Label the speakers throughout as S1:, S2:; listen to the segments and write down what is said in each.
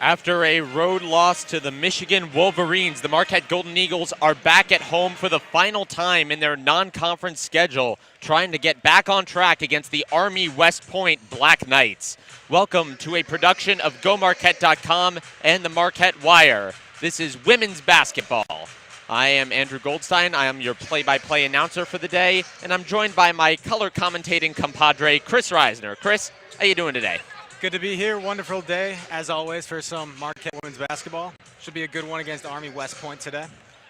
S1: After a road loss to the Michigan Wolverines, the Marquette Golden Eagles are back at home for the final time in their non-conference schedule, trying to get back on track against the Army West Point Black Knights. Welcome to a production of GoMarquette.com and the Marquette Wire. This is women's basketball. I am Andrew Goldstein. I am your play-by-play announcer for the day, and I'm joined by my color commentating compadre, Chris Reisner. Chris, how you doing today?
S2: Good to be here. Wonderful day, as always, for some Marquette women's basketball. Should be a good one against Army West Point today.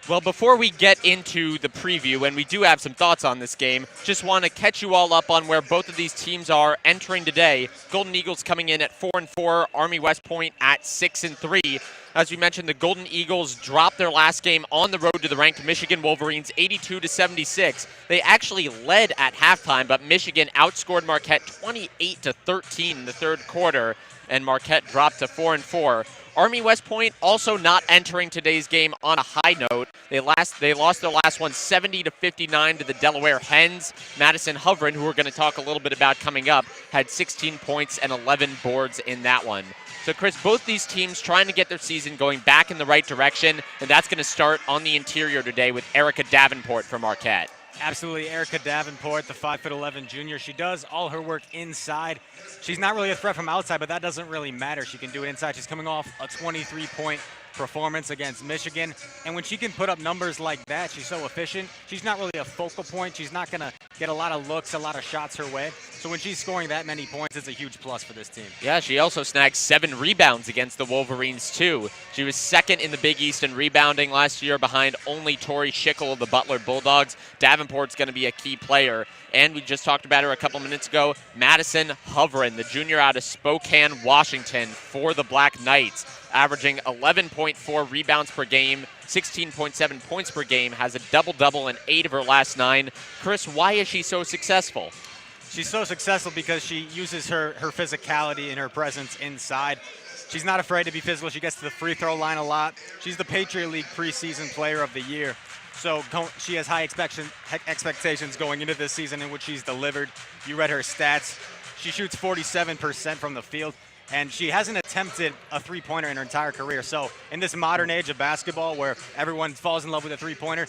S1: Well, before we get into the preview, and we do have some thoughts on this game, just want to catch you all up on where both of these teams are entering today. Golden Eagles coming in at 4-4, Army West Point at 6-3. As we mentioned, the Golden Eagles dropped their last game on the road to the ranked Michigan Wolverines 82-76. They actually led at halftime, but Michigan outscored Marquette 28-13 in the third quarter, and Marquette dropped to 4-4. Army West Point also not entering today's game on a high note. They lost their last one 70-59 to the Delaware Hens. Madison Hovren, who we're going to talk a little bit about coming up, had 16 points and 11 boards in that one. So, Chris, both these teams trying to get their season going back in the right direction, and that's going to start on the interior today with Erica Davenport from Marquette.
S2: Absolutely, Erica Davenport, the 5'11" junior. She does all her work inside. She's not really a threat from outside, but that doesn't really matter. She can do it inside. She's coming off a 23-point performance against Michigan. And when she can put up numbers like that, she's so efficient. She's not really a focal point. She's not going to get a lot of looks, a lot of shots her way. So when she's scoring that many points, it's a huge plus for this team.
S1: Yeah, she also snagged 7 rebounds against the Wolverines, too. She was second in the Big East in rebounding last year behind only Tori Schickel of the Butler Bulldogs. Davenport's going to be a key player. And we just talked about her a couple minutes ago, Madison Hovren, the junior out of Spokane, Washington, for the Black Knights, averaging 11.4 rebounds per game, 16.7 points per game, has a double-double in 8 of her last 9. Chris, why is she so successful?
S2: She's so successful because she uses her physicality and her presence inside. She's not afraid to be physical. She gets to the free throw line a lot. She's the Patriot League preseason player of the year. So she has high expectations going into this season, in which she's delivered. You read her stats. She shoots 47% from the field, and she hasn't attempted a three-pointer in her entire career. So in this modern age of basketball where everyone falls in love with a three-pointer,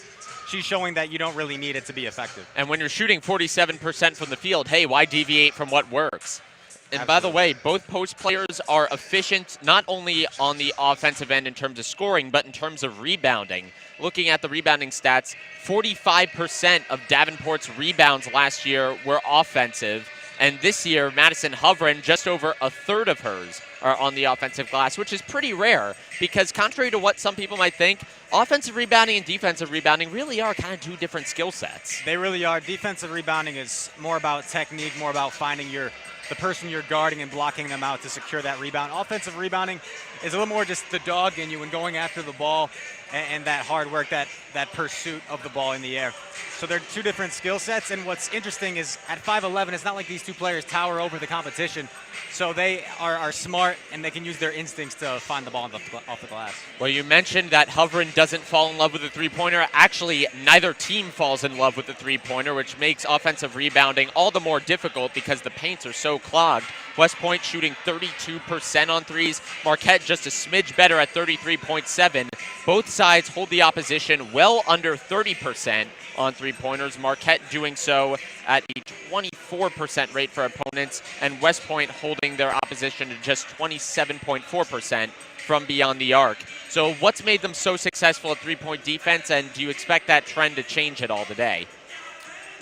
S2: she's showing that you don't really need it to be effective.
S1: And when you're shooting 47% from the field, hey, why deviate from what works? And
S2: Absolutely.
S1: by the way, both post players are efficient not only on the offensive end in terms of scoring, but in terms of rebounding. Looking at the rebounding stats, 45% of Davenport's rebounds last year were offensive. And this year, Madison Hovren, just over a third of hers are on the offensive glass, which is pretty rare because contrary to what some people might think, offensive rebounding and defensive rebounding really are kind of two different skill sets.
S2: They really are. Defensive rebounding is more about technique, more about finding the person you're guarding and blocking them out to secure that rebound. Offensive rebounding is a little more just the dog in you and going after the ball and that hard work, that pursuit of the ball in the air. So they're two different skill sets, and what's interesting is at 5'11", it's not like these two players tower over the competition. So they are smart, and they can use their instincts to find the ball off the glass.
S1: Well, you mentioned that Hovren doesn't fall in love with the three-pointer. Actually, neither team falls in love with the three-pointer, which makes offensive rebounding all the more difficult because the paints are so clogged. West Point shooting 32% on threes. Marquette just a smidge better at 33.7. Both sides hold the opposition well under 30% on three-pointers. Marquette doing so at a 24% rate for opponents, and West Point holding their opposition to just 27.4% from beyond the arc. So what's made them so successful at three-point defense, and do you expect that trend to change at all today?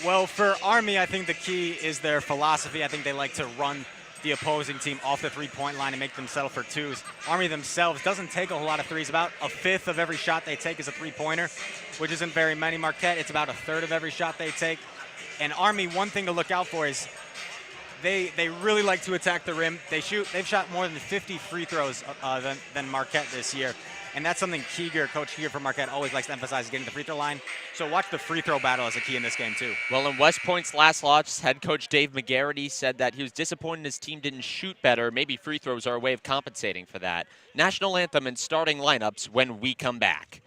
S2: Well, for Army, I think the key is their philosophy. I think they like to run the opposing team off the three-point line and make them settle for twos. Army themselves doesn't take a whole lot of threes. About a fifth of every shot they take is a three-pointer, which isn't very many. Marquette, it's about a third of every shot they take. And Army, one thing to look out for is they really like to attack the rim. They've shot more than 50 free throws than Marquette this year. And that's something Coach Keeger from Marquette always likes to emphasize, getting the free throw line. So watch the free throw battle as a key in this game, too.
S1: Well, in West Point's last loss, head coach Dave McGarity said that he was disappointed his team didn't shoot better. Maybe free throws are a way of compensating for that. National anthem and starting lineups when we come back.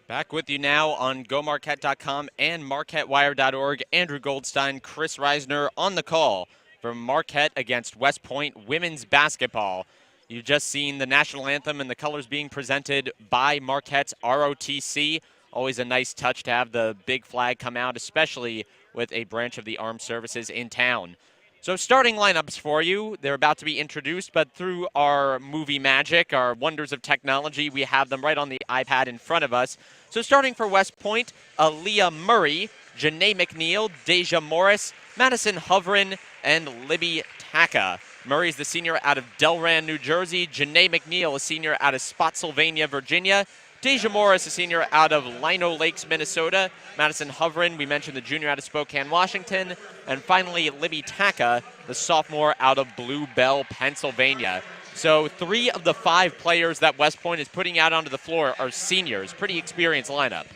S1: Back with you now on GoMarquette.com and MarquetteWire.org. Andrew Goldstein, Chris Reisner on the call for Marquette against West Point women's basketball. You've just seen the national anthem and the colors being presented by Marquette's ROTC. Always a nice touch to have the big flag come out, especially with a branch of the armed services in town. So starting lineups for you, they're about to be introduced, but through our movie magic, our wonders of technology, we have them right on the iPad in front of us. So starting for West Point, Aaliyah Murray, Janae McNeil, Deja Morris, Madison Hovren, and Libby Taka. Murray's the senior out of Delran, New Jersey. Janae McNeil, a senior out of Spotsylvania, Virginia. Deja Morris, a senior out of Lino Lakes, Minnesota. Madison Hovren, we mentioned the junior out of Spokane, Washington. And finally, Libby Taka, the sophomore out of Blue Bell, Pennsylvania. So 3 of the 5 players that West Point is putting out onto the floor are seniors. Pretty experienced lineup.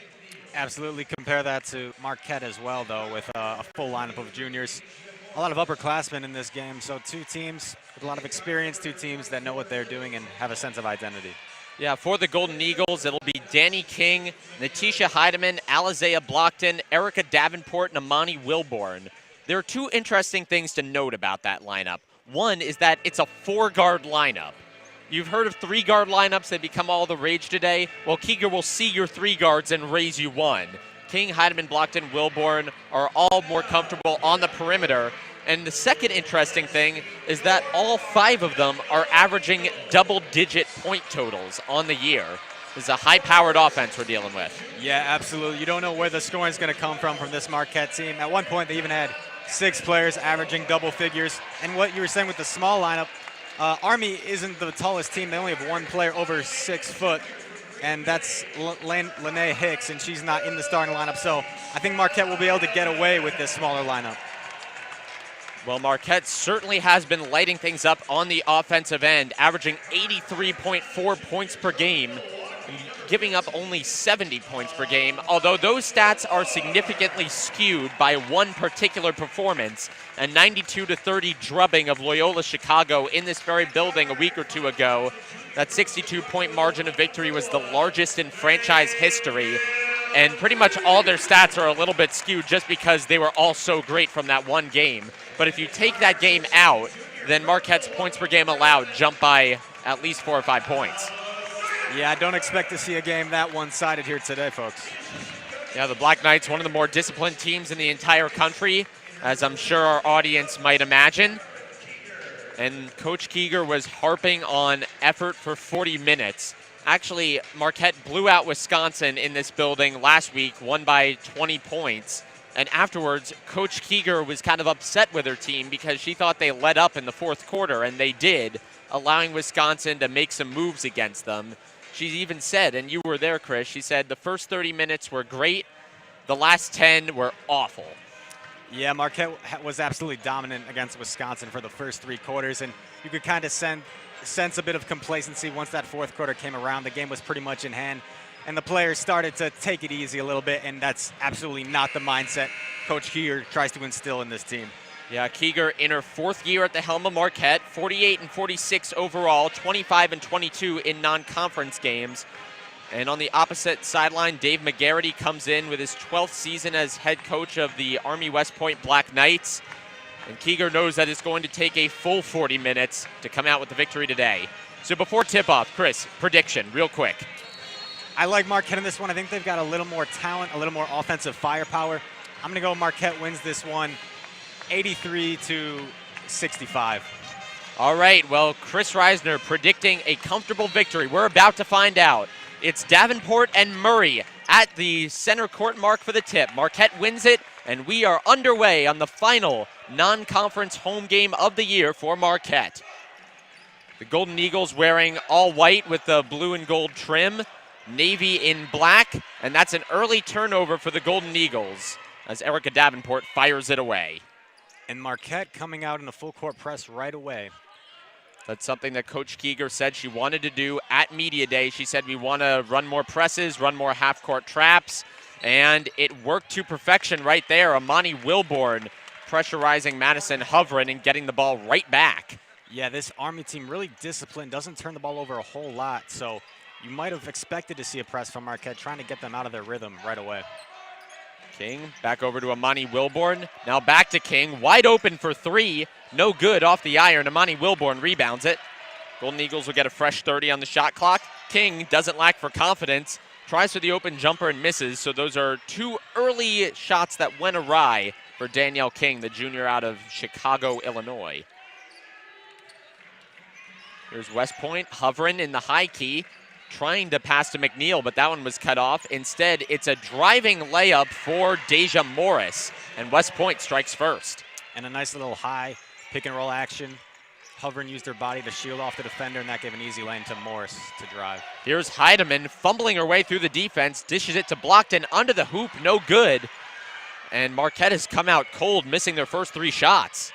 S2: Absolutely. Compare that to Marquette as well, though, with a full lineup of juniors. A lot of upperclassmen in this game, so 2 teams with a lot of experience, 2 teams that know what they're doing and have a sense of identity.
S1: Yeah, for the Golden Eagles, it'll be Danny King, Natisha Heidemann, Alizea Blockton, Erica Davenport, and Amani Wilborn. There are 2 interesting things to note about that lineup. One is that it's a 4-guard lineup. You've heard of 3-guard lineups that become all the rage today. Well, Keeger will see your 3 guards and raise you 1. King, Heidemann, Blockton, Wilborn are all more comfortable on the perimeter. And the second interesting thing is that all 5 of them are averaging double-digit point totals on the year. This is a high-powered offense we're dealing with.
S2: Yeah, absolutely. You don't know where the scoring is going to come from this Marquette team. At one point, they even had 6 players averaging double figures. And what you were saying with the small lineup, Army isn't the tallest team. They only have 1 player over 6 foot, and that's Lene Hicks, and she's not in the starting lineup. So I think Marquette will be able to get away with this smaller lineup.
S1: Well, Marquette certainly has been lighting things up on the offensive end, averaging 83.4 points per game, giving up only 70 points per game, although those stats are significantly skewed by one particular performance, a 92-30 drubbing of Loyola Chicago in this very building a week or 2 ago. That 62-point margin of victory was the largest in franchise history, and pretty much all their stats are a little bit skewed just because they were all so great from that one game. But if you take that game out, then Marquette's points per game allowed jump by at least 4 or 5 points.
S2: Yeah, I don't expect to see a game that one-sided here today, folks.
S1: Yeah, the Black Knights, one of the more disciplined teams in the entire country, as I'm sure our audience might imagine. And Coach Keeger was harping on effort for 40 minutes. Actually, Marquette blew out Wisconsin in this building last week, won by 20 points. And afterwards, Coach Keeger was kind of upset with her team because she thought they let up in the 4th quarter, and they did, allowing Wisconsin to make some moves against them. She even said, and you were there, Chris, she said the first 30 minutes were great, the last 10 were awful.
S2: Yeah, Marquette was absolutely dominant against Wisconsin for the first 3 quarters, and you could kind of sense a bit of complacency once that 4th quarter came around. The game was pretty much in hand, and the players started to take it easy a little bit, and that's absolutely not the mindset Coach Keeger tries to instill in this team.
S1: Yeah, Keeger in her 4th year at the helm of Marquette, 48-46 overall, 25-22 in non-conference games. And on the opposite sideline, Dave McGarity comes in with his 12th season as head coach of the Army West Point Black Knights. And Keeger knows that it's going to take a full 40 minutes to come out with the victory today. So before tip-off, Chris, prediction, real quick.
S2: I like Marquette in this one. I think they've got a little more talent, a little more offensive firepower. I'm going to go Marquette wins this one 83-65.
S1: All right, well, Chris Reisner predicting a comfortable victory. We're about to find out. It's Davenport and Murray at the center court mark for the tip. Marquette wins it, and we are underway on the final non-conference home game of the year for Marquette. The Golden Eagles wearing all white with the blue and gold trim, navy in black, and that's an early turnover for the Golden Eagles as Erica Davenport fires it away.
S2: And Marquette coming out in a full court press right away.
S1: That's something that Coach Keeger said she wanted to do at Media Day. She said we want to run more presses, run more half-court traps, and it worked to perfection right there. Amani Wilborn pressurizing Madison Hovren and getting the ball right back.
S2: Yeah, this Army team really disciplined, doesn't turn the ball over a whole lot, so you might have expected to see a press from Marquette trying to get them out of their rhythm right away.
S1: King back over to Amani Wilborn. Now back to King, wide open for three. No good off the iron. Amani Wilborn rebounds it. Golden Eagles will get a fresh 30 on the shot clock. King doesn't lack for confidence. Tries for the open jumper and misses. So those are two early shots that went awry for Danielle King, the junior out of Chicago, Illinois. Here's West Point hovering in the high key, trying to pass to McNeil, but that one was cut off. Instead, it's a driving layup for Deja Morris, and West Point strikes first.
S2: And a nice little high pick and roll action. Hovering used her body to shield off the defender, and that gave an easy lane to Morris to drive.
S1: Here's Heidemann fumbling her way through the defense, dishes it to Blockton under the hoop, no good. And Marquette has come out cold, missing their first three shots.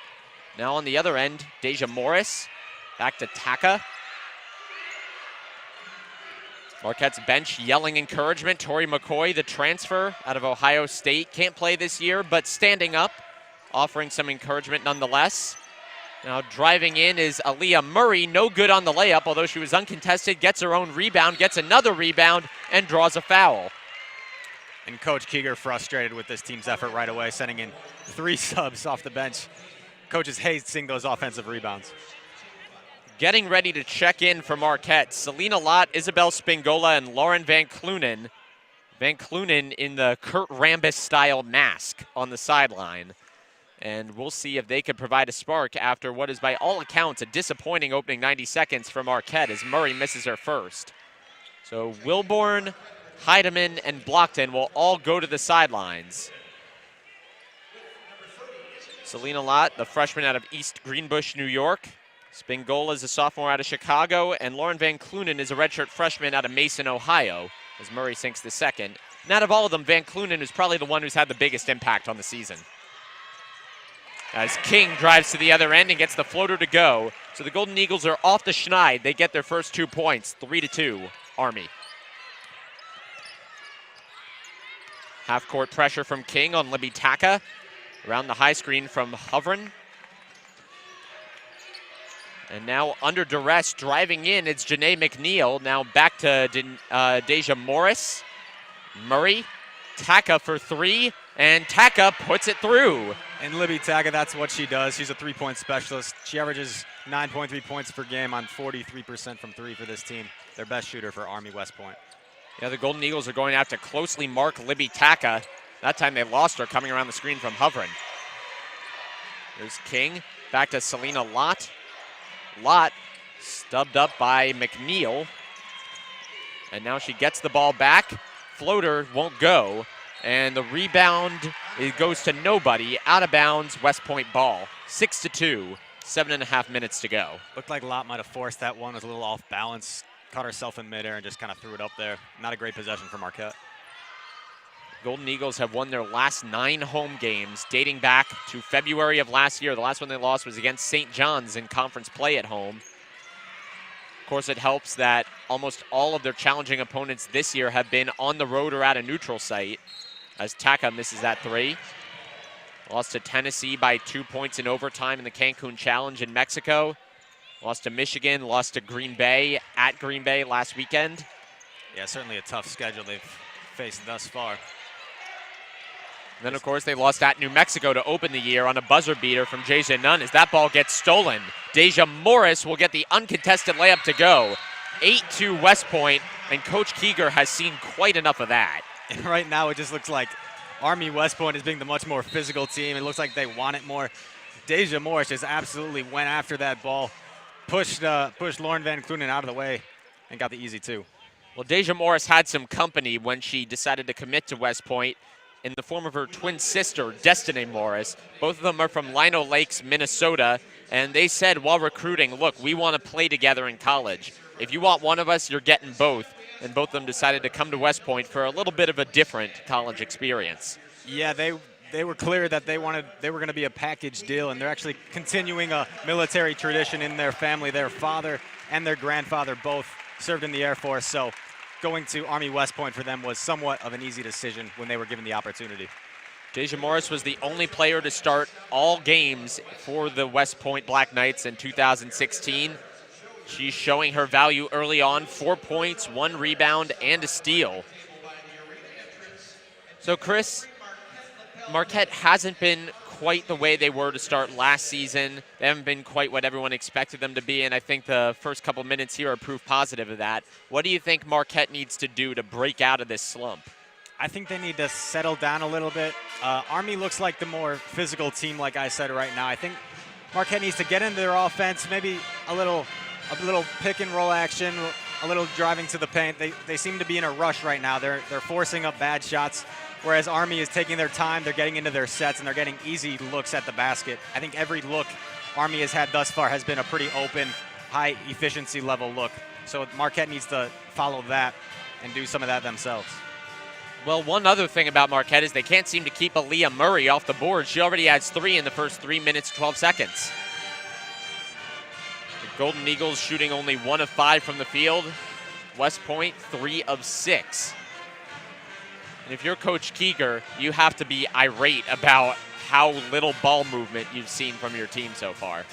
S1: Now on the other end, Deja Morris, back to Taka. Marquette's bench yelling encouragement. Tori McCoy, the transfer out of Ohio State, can't play this year, but standing up, offering some encouragement nonetheless. Now driving in is Aaliyah Murray, no good on the layup, although she was uncontested, gets her own rebound, gets another rebound, and draws a foul.
S2: And Coach Keeger frustrated with this team's effort right away, sending in 3 subs off the bench. Coach is hazing those offensive rebounds.
S1: Getting ready to check in for Marquette, Selena Lott, Isabel Spingola, and Lauren Van Clunen. Van Clunen in the Kurt Rambis-style mask on the sideline. And we'll see if they could provide a spark after what is, by all accounts, a disappointing opening 90 seconds for Marquette as Murray misses her first. So Wilborn, Heidemann, and Blockton will all go to the sidelines. Selena Lott, the freshman out of East Greenbush, New York. Spingola is a sophomore out of Chicago, and Lauren Van Clunen is a redshirt freshman out of Mason, Ohio, as Murray sinks the second. And out of all of them, Van Clunen is probably the one who's had the biggest impact on the season. As King drives to the other end and gets the floater to go. So the Golden Eagles are off the schneid. They get their first 2 points, 3-2, Army. Half-court pressure from King on Libby Taka. Around the high screen from Hovren. And now under duress, driving in, it's Janae McNeil. Now back to Deja Morris. Murray, Taka for three, and Taka puts it through.
S2: And Libby Taka, that's what she does. She's a three-point specialist. She averages 9.3 points per game on 43% from three for this team. Their best shooter for Army West Point.
S1: Yeah, the Golden Eagles are going to have to closely mark Libby Taka. That time they lost her coming around the screen from Hovren. There's King, back to Selena Lott. Lott stubbed up by McNeil. And now she gets the ball back. Floater won't go. And the rebound, it goes to nobody. Out of bounds, West Point ball. 6-2, 7.5 minutes to go.
S2: Looked like Lott might have forced that one. Was a little off balance. Caught herself in midair and just kind of threw it up there. Not a great possession for Marquette.
S1: Golden Eagles have won their last 9 home games dating back to February of last year. The last one they lost was against St. John's in conference play at home. Of course, it helps that almost all of their challenging opponents this year have been on the road or at a neutral site, as Taka misses that three. Lost to Tennessee by 2 points in overtime in the Cancun Challenge in Mexico. Lost to Michigan, lost to Green Bay at Green Bay last weekend.
S2: Yeah, certainly a tough schedule they've faced thus far.
S1: And then, of course, they lost at New Mexico to open the year on a buzzer beater from Jasia Nunn as that ball gets stolen. Deja Morris will get the uncontested layup to go. 8-2 West Point, and Coach Keeger has seen quite enough of that.
S2: And right now it just looks like Army West Point is being the much more physical team. It looks like they want it more. Deja Morris just absolutely went after that ball, pushed Lauren Van Clunen out of the way, and got the easy two.
S1: Well, Deja Morris had some company when she decided to commit to West Point in the form of her twin sister, Destiny Morris. Both of them are from Lino Lakes, Minnesota, and they said while recruiting, look, we want to play together in college. If you want one of us, you're getting both. And both of them decided to come to West Point for a little bit of a different college experience.
S2: Yeah, they were clear that they were going to be a package deal, and they're actually continuing a military tradition in their family. Their father and their grandfather both served in the Air Force, so going to Army West Point for them was somewhat of an easy decision when they were given the opportunity.
S1: Deja Morris was the only player to start all games for the West Point Black Knights in 2016. She's showing her value early on, 4 points, 1 rebound, and a steal. So, Chris, Marquette hasn't been quite the way they were to start last season. They haven't been quite what everyone expected them to be, and I think the first couple minutes here are proof positive of that. What do you think Marquette needs to do to break out of this slump?
S2: I think they need to settle down a little bit. Army looks like the more physical team, like I said right now. I think Marquette needs to get into their offense, maybe a little pick and roll action, a little driving to the paint. They seem to be in a rush right now. They're forcing up bad shots, whereas Army is taking their time. They're getting into their sets, and they're getting easy looks at the basket. I think every look Army has had thus far has been a pretty open, high efficiency level look. So Marquette needs to follow that and do some of that themselves.
S1: Well, one other thing about Marquette is they can't seem to keep Aaliyah Murray off the board. She already has 3 in the first 3 minutes, 12 seconds. The Golden Eagles shooting only 1 of 5 from the field. West Point, 3 of 6. And if you're Coach Keeger, you have to be irate about how little ball movement you've seen from your team so far.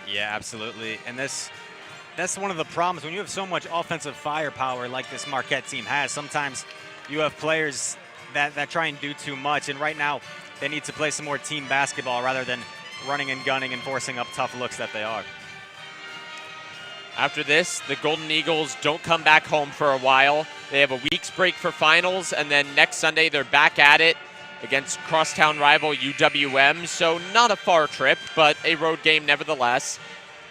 S2: Yeah, absolutely. And that's one of the problems. When you have so much offensive firepower like this Marquette team has, sometimes you have players that try and do too much. And right now, they need to play some more team basketball rather than running and gunning and forcing up tough looks that they are.
S1: After this, the Golden Eagles don't come back home for a while. They have a week's break for finals, and then next Sunday they're back at it against crosstown rival UWM. So not a far trip, but a road game nevertheless.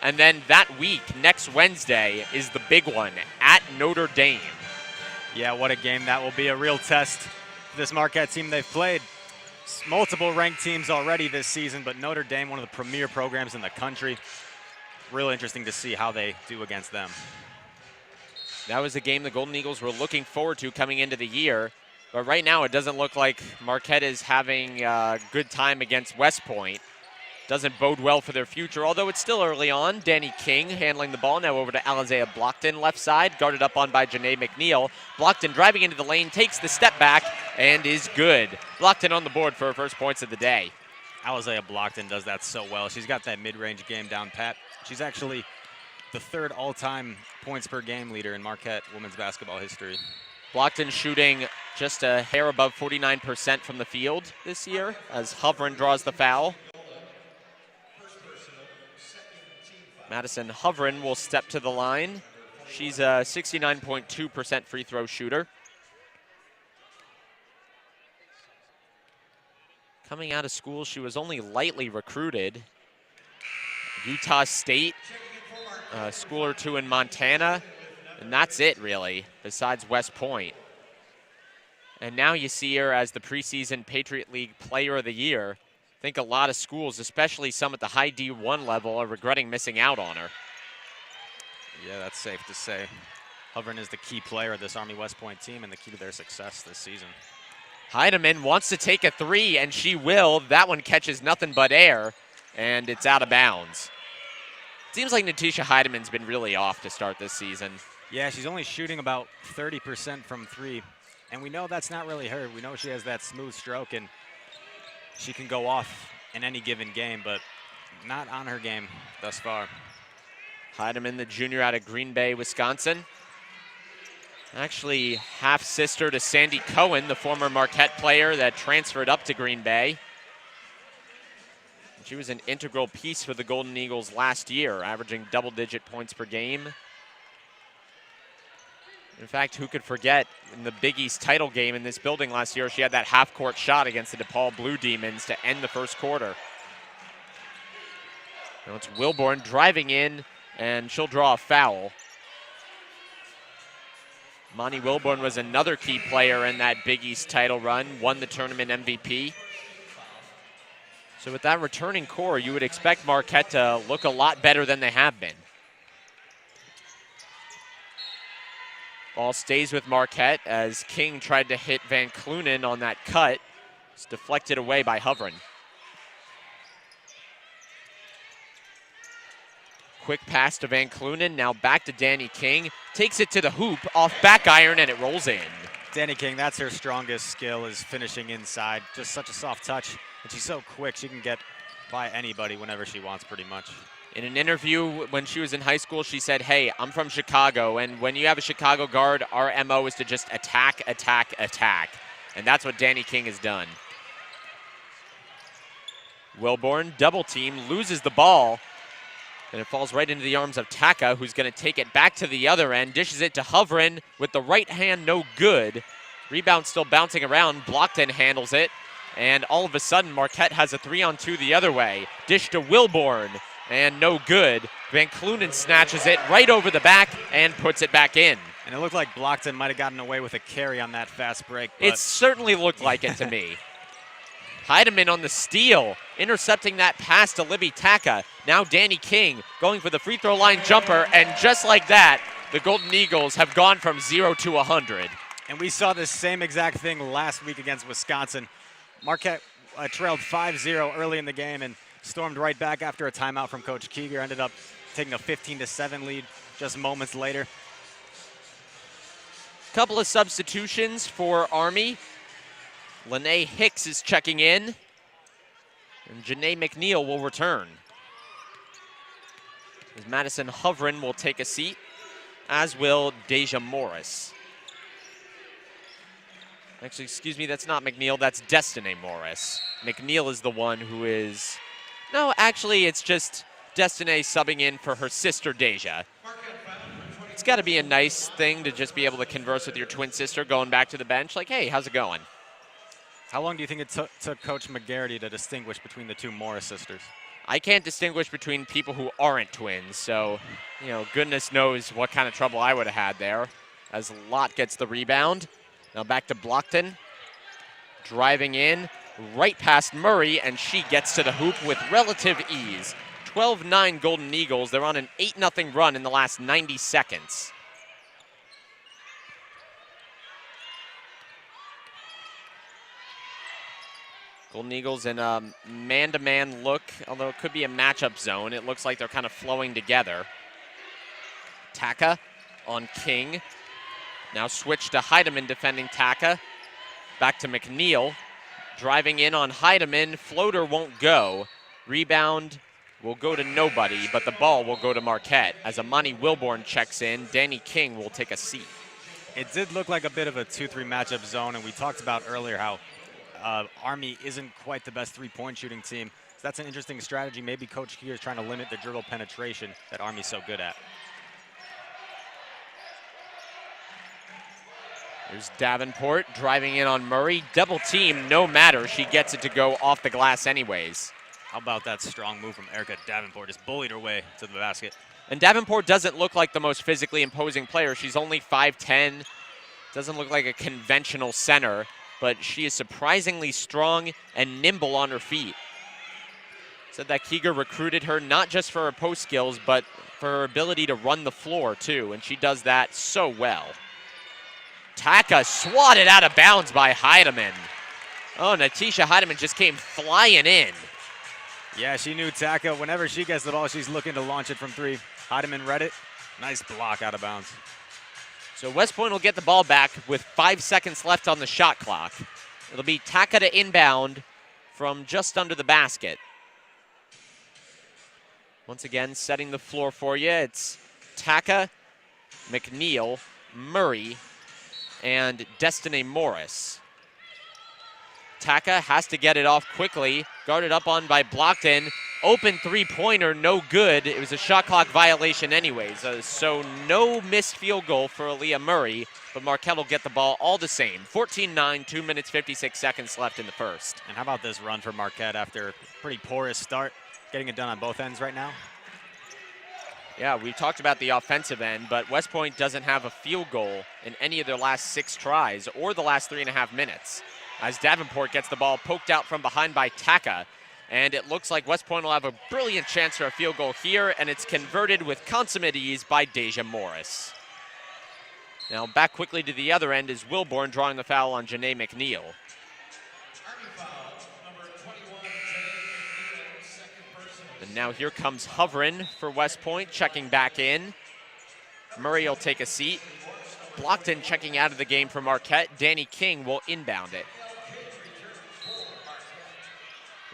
S1: And then that week, next Wednesday, is the big one at Notre Dame.
S2: Yeah, what a game. That will be a real test for this Marquette team. They've played multiple ranked teams already this season, but Notre Dame, one of the premier programs in the country. Real interesting to see how they do against them.
S1: That was a game the Golden Eagles were looking forward to coming into the year. But right now, it doesn't look like Marquette is having a good time against West Point. Doesn't bode well for their future, although it's still early on. Danny King handling the ball. Now over to Alizea Blockton, left side, guarded up on by Janae McNeil. Blockton driving into the lane, takes the step back, and is good. Blockton on the board for her first points of the day.
S2: Alizea Blockton does that so well. She's got that mid-range game down pat. She's actually the 3rd all-time points per game leader in Marquette women's basketball history.
S1: Blockton shooting just a hair above 49% from the field this year as Hovren draws the foul. Madison Hovren will step to the line. She's a 69.2% free throw shooter. Coming out of school, she was only lightly recruited. Utah State, a school or two in Montana, and that's it really, besides West Point. And now you see her as the preseason Patriot League Player of the Year. I think a lot of schools, especially some at the high D1 level, are regretting missing out on her.
S2: Yeah, that's safe to say. Hovren is the key player of this Army West Point team and the key to their success this season.
S1: Heidemann wants to take a 3, and she will. That one catches nothing but air, and it's out of bounds. Seems like Natisha Heidemann's been really off to start this season.
S2: Yeah, she's only shooting about 30% from 3, and we know that's not really her. We know she has that smooth stroke, and she can go off in any given game, but not on her game thus far.
S1: Heidemann, the junior out of Green Bay, Wisconsin. Actually, half-sister to Sandy Cohen, the former Marquette player that transferred up to Green Bay. She was an integral piece for the Golden Eagles last year, averaging double-digit points per game. In fact, who could forget in the Big East title game in this building last year, she had that half-court shot against the DePaul Blue Demons to end the first quarter. Now it's Wilborn driving in, and she'll draw a foul. Monty Wilborn was another key player in that Big East title run, won the tournament MVP. So with that returning core, you would expect Marquette to look a lot better than they have been. Ball stays with Marquette as King tried to hit Van Clunen on that cut. It's deflected away by Hovren. Quick pass to Van Clunen, now back to Danny King. Takes it to the hoop, off back iron, and it rolls in.
S2: Danny King, that's her strongest skill, is finishing inside. Just such a soft touch, and she's so quick, she can get by anybody whenever she wants, pretty much.
S1: In an interview when she was in high school, she said, hey, I'm from Chicago, and when you have a Chicago guard, our MO is to just attack, attack, attack. And that's what Danny King has done. Wilborn, double team, loses the ball. And it falls right into the arms of Taka, who's going to take it back to the other end. Dishes it to Hovren with the right hand, no good. Rebound still bouncing around. Blockton handles it. And all of a sudden, Marquette has a 3-on-2 the other way. Dish to Wilborn, and no good. Van Clunen snatches it right over the back and puts it back in.
S2: And it looked like Blockton might have gotten away with a carry on that fast break.
S1: It certainly looked like it to me. Heidemann on the steal, intercepting that pass to Libby Taka. Now Danny King going for the free throw line jumper, and just like that, the Golden Eagles have gone from 0 to 100.
S2: And we saw this same exact thing last week against Wisconsin. Marquette trailed 5-0 early in the game and stormed right back after a timeout from Coach Keeger. Ended up taking a 15-7 lead just moments later.
S1: Couple of substitutions for Army. Lene Hicks is checking in, and Janae McNeil will return. As Madison Hovren will take a seat, as will Deja Morris. Actually, excuse me, that's not McNeil, that's Destiny Morris. McNeil is the one who is, no, actually it's just Destiny subbing in for her sister Deja. It's got to be a nice thing to just be able to converse with your twin sister going back to the bench, like, hey, how's it going?
S2: How long do you think it took Coach McGarity to distinguish between the two Morris sisters?
S1: I can't distinguish between people who aren't twins, so, you know, goodness knows what kind of trouble I would have had there. As Lott gets the rebound. Now back to Blockton. Driving in, right past Murray, and she gets to the hoop with relative ease. 12-9 Golden Eagles. They're on an 8-0 run in the last 90 seconds. Golden Eagles in a man-to-man look, although it could be a matchup zone. It looks like they're kind of flowing together. Taka on King. Now switch to Heidemann defending Taka. Back to McNeil. Driving in on Heidemann. Floater won't go. Rebound will go to nobody, but the ball will go to Marquette. As Amani Wilborn checks in, Danny King will take a seat.
S2: It did look like a bit of a 2-3 matchup zone, and we talked about earlier how Army isn't quite the best three-point shooting team. So that's an interesting strategy. Maybe Coach Keeger is trying to limit the dribble penetration that Army's so good at.
S1: There's Davenport driving in on Murray. Double team, no matter. She gets it to go off the glass anyways.
S2: How about that strong move from Erica Davenport? Just bullied her way to the basket.
S1: And Davenport doesn't look like the most physically imposing player. She's only 5'10", doesn't look like a conventional center, but she is surprisingly strong and nimble on her feet. Said that Keeger recruited her not just for her post skills, but for her ability to run the floor too, and she does that so well. Taka swatted out of bounds by Heidemann. Oh, Natisha Heidemann just came flying in.
S2: Yeah, she knew Taka, whenever she gets the ball, she's looking to launch it from three. Heidemann read it. Nice block out of bounds.
S1: So West Point will get the ball back with 5 seconds left on the shot clock. It'll be Taka to inbound from just under the basket. Once again, setting the floor for you. It's Taka, McNeil, Murray, and Destiny Morris. Taka has to get it off quickly. Guarded up on by Blockton. Open three-pointer, no good. It was a shot clock violation anyways. So no missed field goal for Aaliyah Murray, but Marquette will get the ball all the same. 14-9, 2 minutes, 56 seconds left in the first.
S2: And how about this run for Marquette after a pretty porous start? Getting it done on both ends right now.
S1: Yeah, we talked about the offensive end, but West Point doesn't have a field goal in any of their last 6 tries or the last 3.5 minutes. As Davenport gets the ball poked out from behind by Taka. And it looks like West Point will have a brilliant chance for a field goal here, and it's converted with consummate ease by Deja Morris. Now back quickly to the other end is Wilborn drawing the foul on Janae McNeil. And now here comes Hovren for West Point, checking back in. Murray will take a seat. Blockton checking out of the game for Marquette. Danny King will inbound it.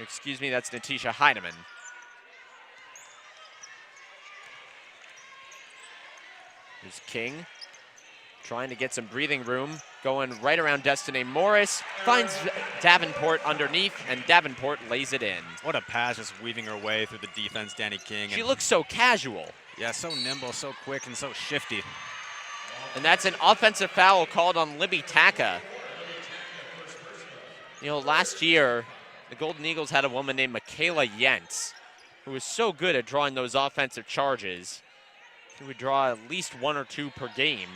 S1: Excuse me, that's Natisha Heidemann. Here's King trying to get some breathing room. going right around Destiny Morris, finds Davenport underneath, and Davenport lays it in.
S2: What a pass, just weaving her way through the defense, Danny King.
S1: She looks so casual.
S2: Yeah, so nimble, so quick, and so shifty.
S1: And that's an offensive foul called on Libby Taka. You know, last year, the Golden Eagles had a woman named Michaela Yentz, who was so good at drawing those offensive charges. She would draw at least 1 or 2 per game.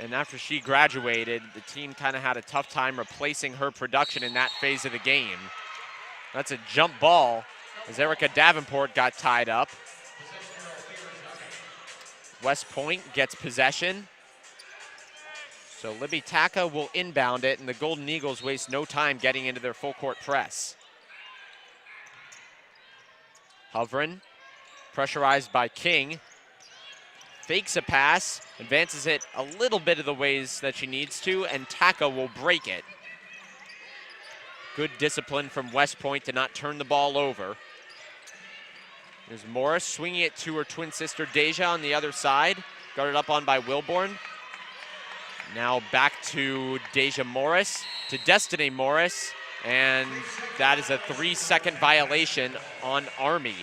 S1: And after she graduated, the team kind of had a tough time replacing her production in that phase of the game. That's a jump ball as Erica Davenport got tied up. West Point gets possession. So Libby Taka will inbound it, and the Golden Eagles waste no time getting into their full court press. Hovren, pressurized by King, fakes a pass, advances it a little bit of the ways that she needs to, and Taka will break it. Good discipline from West Point to not turn the ball over. There's Morris swinging it to her twin sister Deja on the other side, guarded up on by Wilborn. Now back to Deja Morris, to Destiny Morris, and that is a 3-second violation on Army.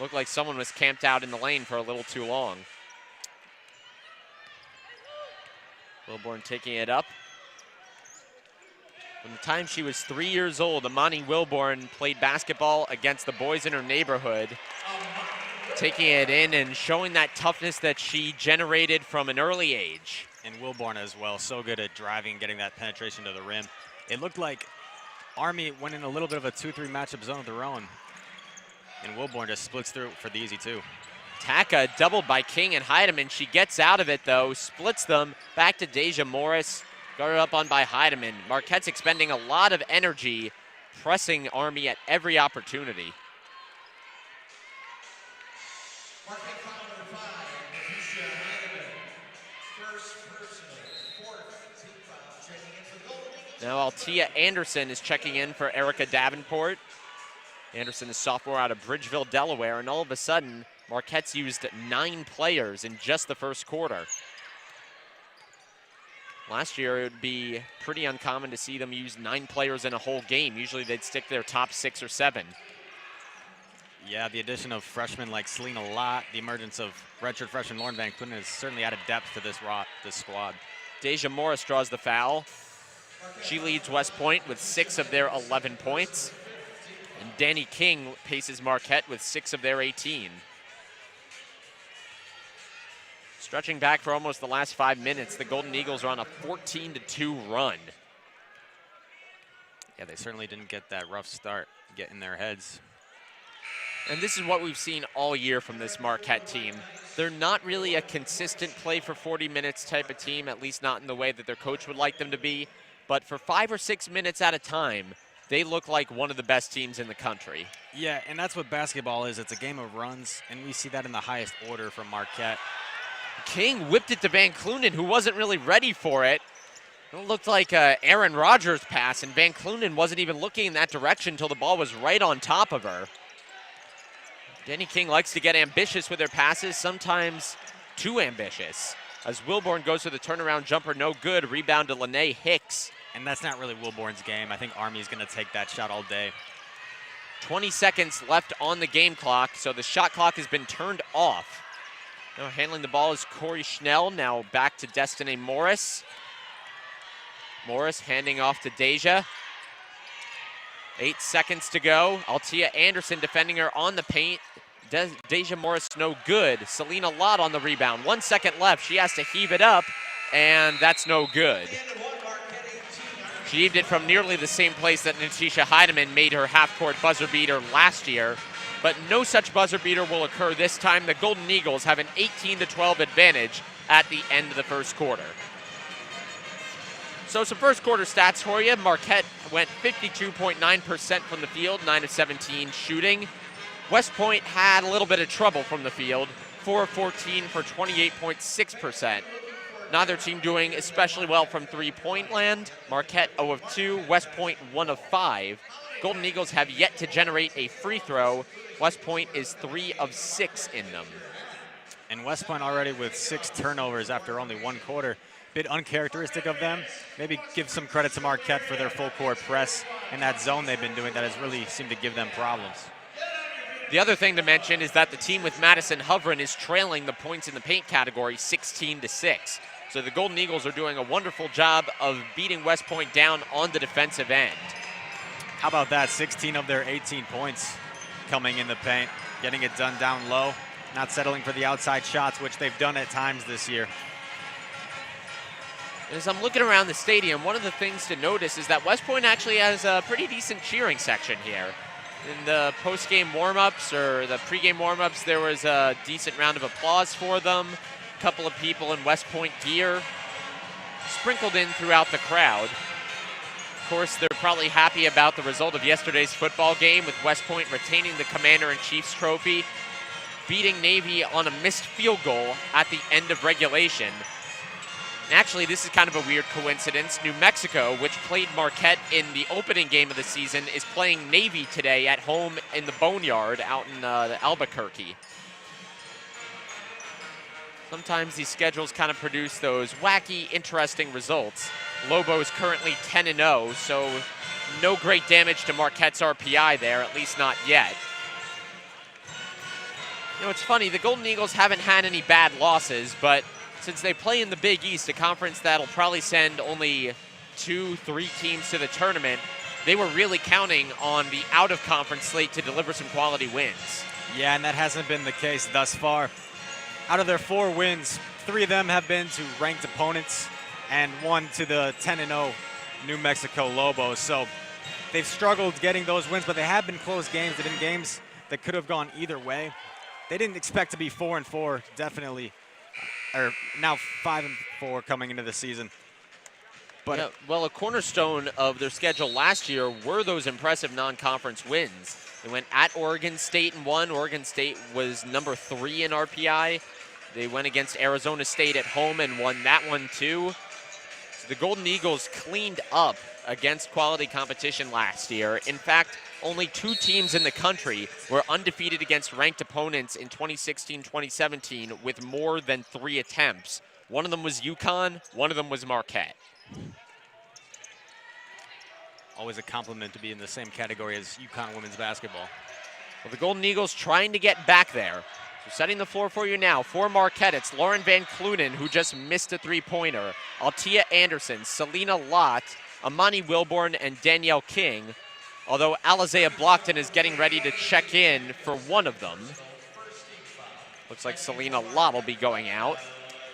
S1: Looked like someone was camped out in the lane for a little too long. Wilborn taking it up. From the time she was 3 years old, Amani Wilborn played basketball against the boys in her neighborhood, taking it in and showing that toughness that she generated from an early age.
S2: And Wilborn as well, so good at driving, getting that penetration to the rim. It looked like Army went in a little bit of a 2-3 matchup zone of their own, and Wilborn just splits through for the easy 2.
S1: Taka doubled by King and Heidemann. She gets out of it though, splits them, back to Deja Morris, guarded up on by Heidemann. Marquette's expending a lot of energy, pressing Army at every opportunity. Now Altia Anderson is checking in for Erica Davenport. Anderson is sophomore out of Bridgeville, Delaware, and all of a sudden, Marquette's used 9 players in just the first quarter. Last year, it would be pretty uncommon to see them use 9 players in a whole game. Usually they'd stick to their top 6 or 7.
S2: Yeah, the addition of freshmen like Selena Lott, the emergence of redshirt freshman Lauren Van Clunen has certainly added depth to this squad.
S1: Deja Morris draws the foul. She leads West Point with 6 of their 11 points. And Danny King paces Marquette with 6 of their 18. Stretching back for almost the last 5 minutes, the Golden Eagles are on a 14-2 run.
S2: Yeah, they certainly didn't get that rough start, get in their heads.
S1: And this is what we've seen all year from this Marquette team. They're not really a consistent play for 40 minutes type of team, at least not in the way that their coach would like them to be. But for 5 or 6 minutes at a time, they look like one of the best teams in the country.
S2: Yeah, and that's what basketball is. It's a game of runs, and we see that in the highest order from Marquette.
S1: King whipped it to Van Clunen, who wasn't really ready for it. It looked like Aaron Rodgers' pass, and Van Clunen wasn't even looking in that direction until the ball was right on top of her. Danny King likes to get ambitious with their passes, sometimes too ambitious. As Wilborn goes for the turnaround jumper, no good. Rebound to Lene Hicks.
S2: And that's not really Wilborn's game. I think Army's going to take that shot all day.
S1: 20 seconds left on the game clock, so the shot clock has been turned off. Now handling the ball is Corey Schnell. Now back to Destiny Morris. Morris handing off to Deja. 8 seconds to go. Altia Anderson defending her on the paint. Deja Morris no good. Selena Lott on the rebound. 1 second left. She has to heave it up, and that's no good. She heaved it from nearly the same place that Natisha Heidemann made her half-court buzzer beater last year, but no such buzzer beater will occur this time. The Golden Eagles have an 18-12 advantage at the end of the first quarter. So some first quarter stats for you. Marquette went 52.9% from the field, 9 of 17 shooting. West Point had a little bit of trouble from the field, 4 of 14 for 28.6%. Neither team doing especially well from three-point land. Marquette 0 of 2, West Point 1 of 5. Golden Eagles have yet to generate a free throw. West Point is 3 of 6 in them.
S2: And West Point already with 6 turnovers after only 1 quarter. bit uncharacteristic of them. Maybe give some credit to Marquette for their full court press and that zone they've been doing that has really seemed to give them problems.
S1: The other thing to mention is that the team with Madison Hovren is trailing the points in the paint category 16-6. So the Golden Eagles are doing a wonderful job of beating West Point down on the defensive end.
S2: How about that? 16 of their 18 points coming in the paint, getting it done down low, not settling for the outside shots, which they've done at times this year.
S1: As I'm looking around the stadium, one of the things to notice is that West Point actually has a pretty decent cheering section here. In the post-game warm-ups or the pre-game warm-ups, there was a decent round of applause for them. A couple of people in West Point gear sprinkled in throughout the crowd. Of course, they're probably happy about the result of yesterday's football game, with West Point retaining the Commander-in-Chief's trophy, beating Navy on a missed field goal at the end of regulation. Actually, this is kind of a weird coincidence. New Mexico, which played Marquette in the opening game of the season, is playing Navy today at home in the Boneyard out in Albuquerque. Sometimes these schedules kind of produce those wacky, interesting results. Lobo's currently 10-0, so no great damage to Marquette's RPI there, at least not yet. You know, it's funny, the Golden Eagles haven't had any bad losses, but since they play in the Big East, a conference that'll probably send only 2-3 teams to the tournament, they were really counting on the out-of-conference slate to deliver some quality wins.
S2: Yeah, and that hasn't been the case thus far. Out of their 4 wins, 3 of them have been to ranked opponents and 1 to the 10-0 New Mexico Lobos. So they've struggled getting those wins, but they have been close games. They've been games that could have gone either way. They didn't expect to be 4-4, definitely. Or now 5-4 coming into the season. But
S1: yeah, well, a cornerstone of their schedule last year were those impressive non-conference wins. They went at Oregon State and won. Oregon State was number 3 in RPI. They went against Arizona State at home and won that one too. So the Golden Eagles cleaned up against quality competition last year. In fact, only 2 teams in the country were undefeated against ranked opponents in 2016-2017 with more than 3 attempts. One of them was UConn, one of them was Marquette.
S2: Always a compliment to be in the same category as UConn women's basketball.
S1: Well, the Golden Eagles trying to get back there. So setting the floor for you now. For Marquette, it's Lauren Van Clunen, who just missed a 3-pointer. Altia Anderson, Selena Lott, Amani Wilborn, and Danielle King. Although Alizea Blockton is getting ready to check in for one of them. Looks like Selena Lott will be going out.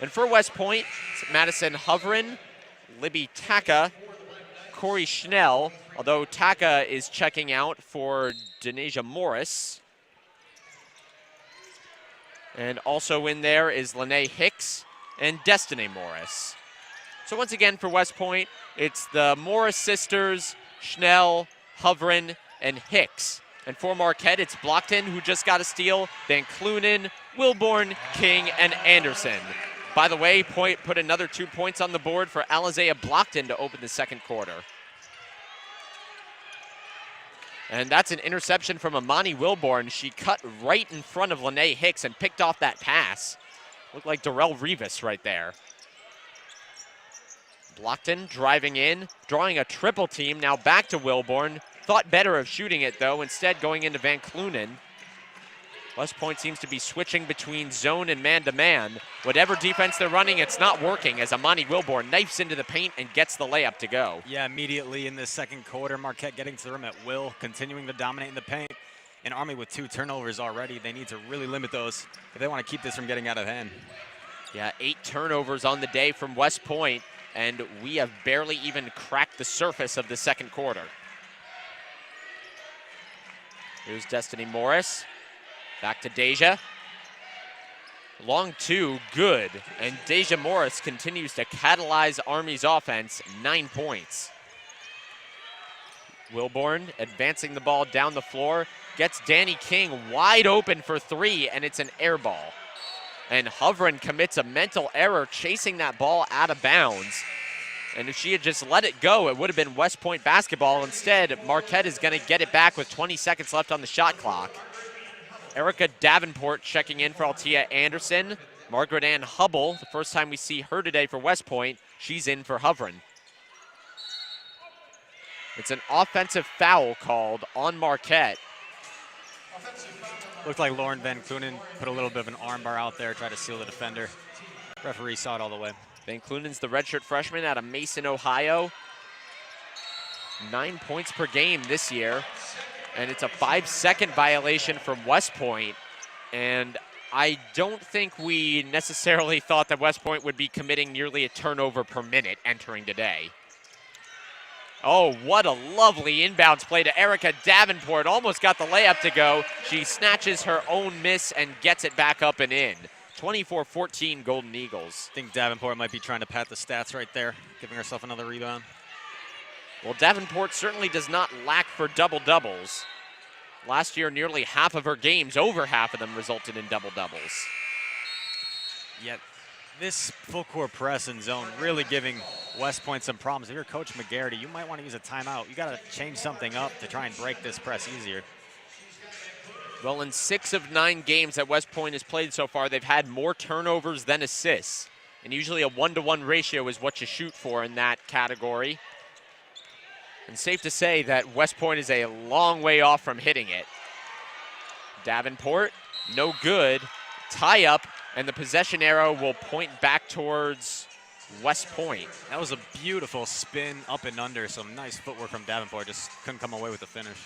S1: And for West Point, it's Madison Hovren, Libby Taka, Corey Schnell, although Taka is checking out for Denasia Morris. And also in there is Lene Hicks and Destiny Morris. So once again for West Point, it's the Morris sisters, Schnell, Hovren, and Hicks. And for Marquette, it's Blockton, who just got a steal, Van Clunen, Wilborn, King, and Anderson. By the way, put another 2 points on the board for Alizea Blockton to open the second quarter. And that's an interception from Amani Wilborn. She cut right in front of Lene Hicks and picked off that pass. Looked like Darrell Rivas right there. Blockton driving in, drawing a triple team. Now back to Wilborn. Thought better of shooting it, though, instead going into Van Clunen. West Point seems to be switching between zone and man-to-man. Whatever defense they're running, it's not working as Amani Wilborn knifes into the paint and gets the layup to go.
S2: Yeah, immediately in the second quarter, Marquette getting to the rim at will, continuing to dominate in the paint. And Army with 2 turnovers already. They need to really limit those if they want to keep this from getting out of hand.
S1: Yeah, 8 turnovers on the day from West Point, and we have barely even cracked the surface of the second quarter. Here's Destiny Morris. Back to Deja. Long 2, good. And Deja Morris continues to catalyze Army's offense, 9 points. Wilborn advancing the ball down the floor, gets Danny King wide open for 3, and it's an air ball. And Hovren commits a mental error chasing that ball out of bounds. And if she had just let it go, it would have been West Point basketball. Instead, Marquette is going to get it back with 20 seconds left on the shot clock. Erica Davenport checking in for Altia Anderson. Margaret Ann Hubble, the first time we see her today for West Point, She's in for Hovren. It's an offensive foul called on Marquette.
S2: Looked like Lauren Van Clunen put a little bit of an arm bar out there, tried to seal the defender. Referee saw it all the way.
S1: Van Clunen's the redshirt freshman out of Mason, Ohio. 9 points per game this year. And it's a 5-second violation from West Point. And I don't think we necessarily thought that West Point would be committing nearly a turnover per minute entering today. Oh, what a lovely inbounds play to Erica Davenport. Almost got the layup to go. She snatches her own miss and gets it back up and in. 24-14 Golden Eagles.
S2: I think Davenport might be trying to pat the stats right there, giving herself another rebound.
S1: Well, Davenport certainly does not lack for double-doubles. Last year, nearly half of her games, over half of them, resulted in double-doubles.
S2: Yet this full court press and zone really giving West Point some problems. If you're Coach McGarity, you might want to use a timeout. You got to change something up to try and break this press easier.
S1: Well, in 6 of 9 games that West Point has played so far, they've had more turnovers than assists. And usually a 1-to-1 ratio is what you shoot for in that category. And safe to say that West Point is a long way off from hitting it. Davenport, no good. Tie up, and the possession arrow will point back towards West Point.
S2: That was a beautiful spin up and under. Some nice footwork from Davenport. Just couldn't come away with the finish.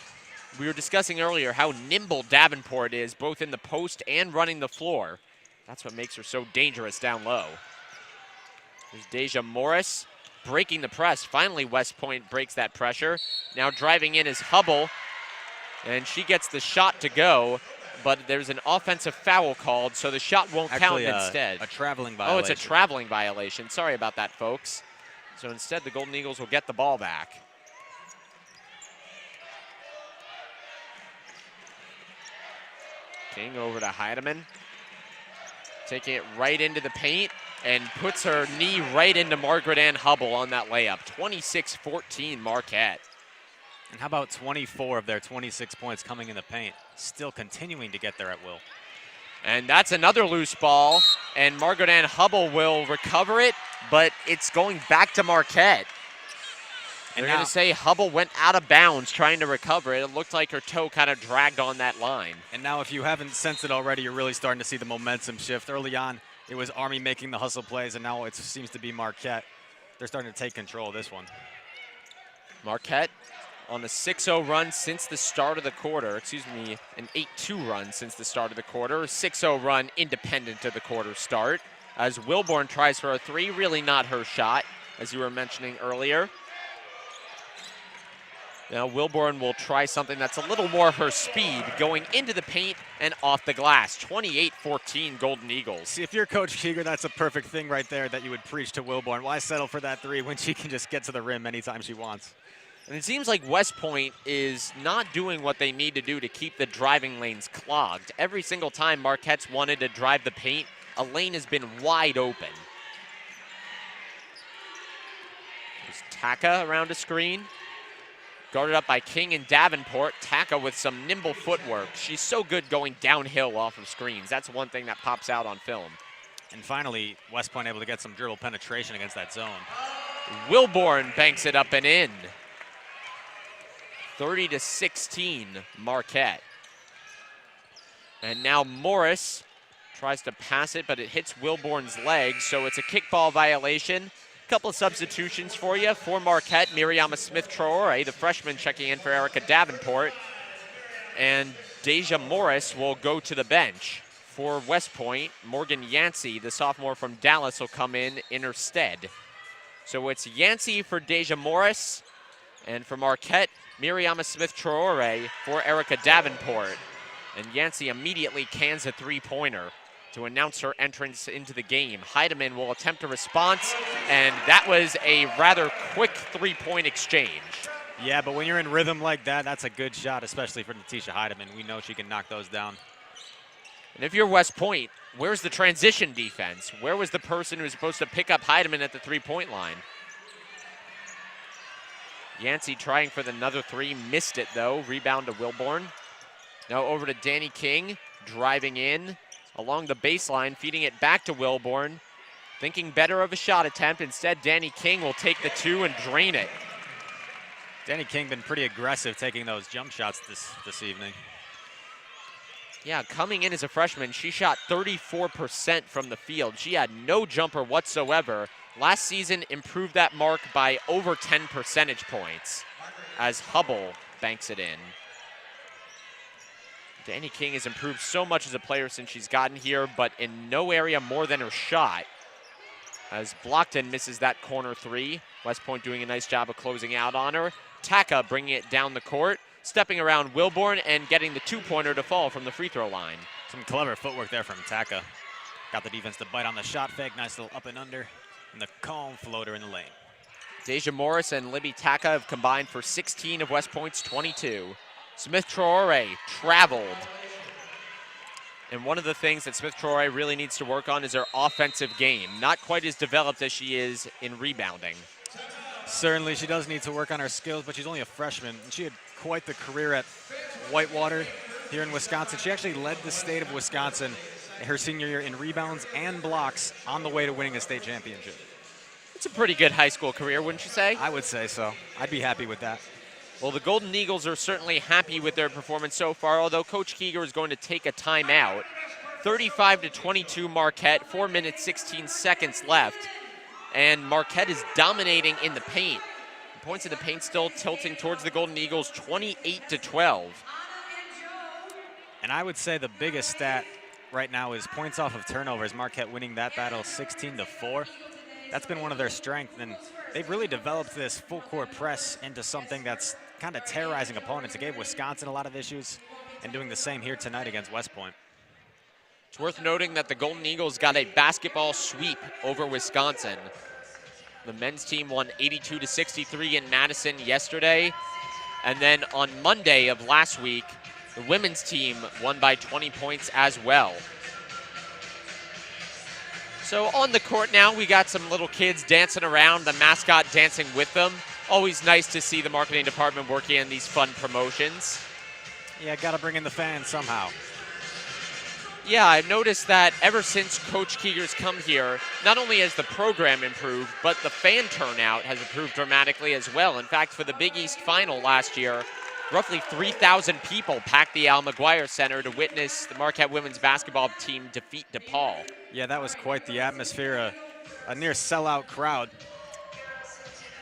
S1: We were discussing earlier how nimble Davenport is, both in the post and running the floor. That's what makes her so dangerous down low. There's Deja Morris breaking the press. Finally, West Point breaks that pressure. Now driving in is Hubble, and she gets the shot to go, but there's an offensive foul called, so the shot won't count instead.
S2: A traveling violation.
S1: Oh, it's a traveling violation. Sorry about that, folks. So instead, the Golden Eagles will get the ball back. King over to Heidemann. Taking it right into the paint and puts her knee right into Margaret Ann Hubble on that layup. 26-14 Marquette.
S2: And how about 24 of their 26 points coming in the paint? Still continuing to get there at will.
S1: And that's another loose ball, and Margaret Ann Hubble will recover it, but it's going back to Marquette. And they're going to say Hubble went out of bounds trying to recover it. It looked like her toe kind of dragged on that line.
S2: And now if you haven't sensed it already, you're really starting to see the momentum shift. Early on, it was Army making the hustle plays, and now it seems to be Marquette. They're starting to take control of this one.
S1: Marquette on a 6-0 run since the start of the quarter. Excuse me, an 8-2 run since the start of the quarter. A 6-0 run independent of the quarter start. As Wilborn tries for a three, really not her shot, as you were mentioning earlier. Now Wilborn will try something that's a little more her speed, going into the paint and off the glass. 28-14 Golden Eagles.
S2: See, if you're Coach Keeger, that's a perfect thing right there that you would preach to Wilborn. Why settle for that three when she can just get to the rim anytime she wants?
S1: And it seems like West Point is not doing what they need to do to keep the driving lanes clogged. Every single time Marquette's wanted to drive the paint, a lane has been wide open. There's Taka around a screen. Guarded up by King and Davenport. Taka with some nimble footwork. She's so good going downhill off of screens. That's one thing that pops out on film.
S2: And finally, West Point able to get some dribble penetration against that zone.
S1: Wilborn banks it up and in. 30-16 Marquette. And now Morris tries to pass it, but it hits Wilborn's legs, so it's a kickball violation. Couple of substitutions for you. For Marquette, Miriama Smith-Traore, the freshman, checking in for Erica Davenport. And Deja Morris will go to the bench. For West Point, Morgan Yancey, the sophomore from Dallas, will come in her stead. So it's Yancey for Deja Morris, and for Marquette, Miriama Smith-Traore for Erica Davenport. And Yancey immediately cans a three-pointer to announce her entrance into the game. Heidemann will attempt a response, and that was a rather quick three-point exchange.
S2: Yeah, but when you're in rhythm like that, that's a good shot, especially for Natisha Heidemann. We know she can knock those down.
S1: And if you're West Point, where's the transition defense? Where was the person who was supposed to pick up Heidemann at the three-point line? Yancey trying for another three, missed it though. Rebound to Wilborn. Now over to Danny King, driving in along the baseline, feeding it back to Wilborn. Thinking better of a shot attempt. Instead, Danny King will take the 2 and drain it.
S2: Danny King been pretty aggressive taking those jump shots this evening.
S1: Yeah, coming in as a freshman, she shot 34% from the field. She had no jumper whatsoever. Last season improved that mark by over 10 percentage points as Hubble banks it in. Danny King has improved so much as a player since she's gotten here, but in no area more than her shot. As Blockton misses that corner 3. West Point doing a nice job of closing out on her. Taka bringing it down the court, stepping around Wilborn and getting the 2-pointer to fall from the free throw line.
S2: Some clever footwork there from Taka. Got the defense to bite on the shot fake. Nice little up and under. And the calm floater in the lane.
S1: Deja Morris and Libby Taka have combined for 16 of West Point's 22. Smith Traore traveled. And one of the things that Smith Traore really needs to work on is her offensive game. Not quite as developed as she is in rebounding.
S2: Certainly, she does need to work on her skills, but she's only a freshman. And she had quite the career at Whitewater here in Wisconsin. She actually led the state of Wisconsin her senior year in rebounds and blocks on the way to winning a state championship.
S1: It's a pretty good high school career, wouldn't you say?
S2: I would say so. I'd be happy with that.
S1: Well, the Golden Eagles are certainly happy with their performance so far, although Coach Keeger is going to take a timeout. 35-22 Marquette, 4 minutes, 16 seconds left. And Marquette is dominating in the paint. The points in the paint still tilting towards the Golden Eagles, 28-12.
S2: And I would say the biggest stat right now is points off of turnovers. Marquette winning that battle 16-4. That's been one of their strengths, and they've really developed this full court press into something that's kind of terrorizing opponents. It gave Wisconsin a lot of issues, and doing the same here tonight against West Point.
S1: It's worth noting that the Golden Eagles got a basketball sweep over Wisconsin. The men's team won 82-63 in Madison yesterday, and then on Monday of last week, the women's team won by 20 points as well. So on the court now, we got some little kids dancing around, the mascot dancing with them. Always nice to see the marketing department working on these fun promotions.
S2: Yeah, got to bring in the fans somehow.
S1: Yeah, I've noticed that ever since Coach Keeger's come here, not only has the program improved, but the fan turnout has improved dramatically as well. In fact, for the Big East Final last year, roughly 3,000 people packed the Al McGuire Center to witness the Marquette women's basketball team defeat DePaul.
S2: Yeah, that was quite the atmosphere, a near sellout crowd.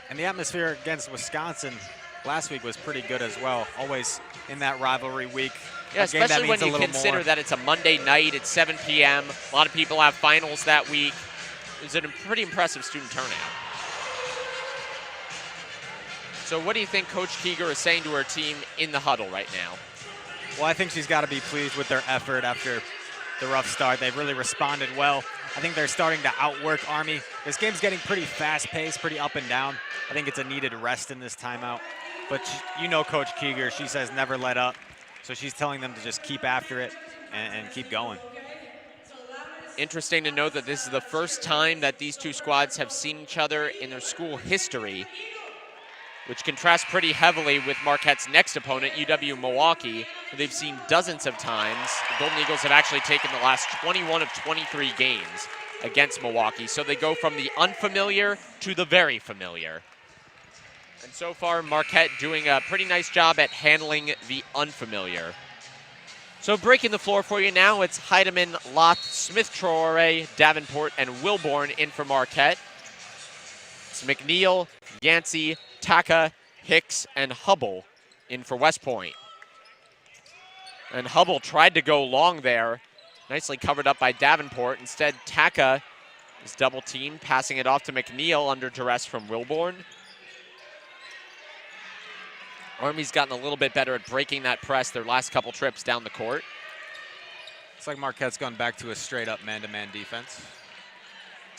S2: And the atmosphere against Wisconsin last week was pretty good as well, always in that rivalry week.
S1: Yeah, especially when you consider that it's a Monday night, it's 7 p.m. A lot of people have finals that week. It was a pretty impressive student turnout. So what do you think Coach Keeger is saying to her team in the huddle right now?
S2: Well, I think she's got to be pleased with their effort after the rough start. They've really responded well. I think they're starting to outwork Army. This game's getting pretty fast-paced, pretty up and down. I think it's a needed rest in this timeout. But you know Coach Keeger, she says never let up. So she's telling them to just keep after it and keep going.
S1: Interesting to note that this is the first time that these two squads have seen each other in their school history, which contrasts pretty heavily with Marquette's next opponent, UW-Milwaukee, who they've seen dozens of times. The Golden Eagles have actually taken the last 21 of 23 games against Milwaukee. So they go from the unfamiliar to the very familiar. And so far, Marquette doing a pretty nice job at handling the unfamiliar. So breaking the floor for you now, it's Heidemann, Loth, Smith Traore, Davenport, and Wilborn in for Marquette. It's McNeil, Yancey, Taka, Hicks, and Hubble in for West Point. And Hubble tried to go long there, nicely covered up by Davenport. Instead, Taka is double teamed, passing it off to McNeil under duress from Wilborn. Army's gotten a little bit better at breaking that press their last couple trips down the court.
S2: It's like Marquette's gone back to a straight-up man-to-man defense.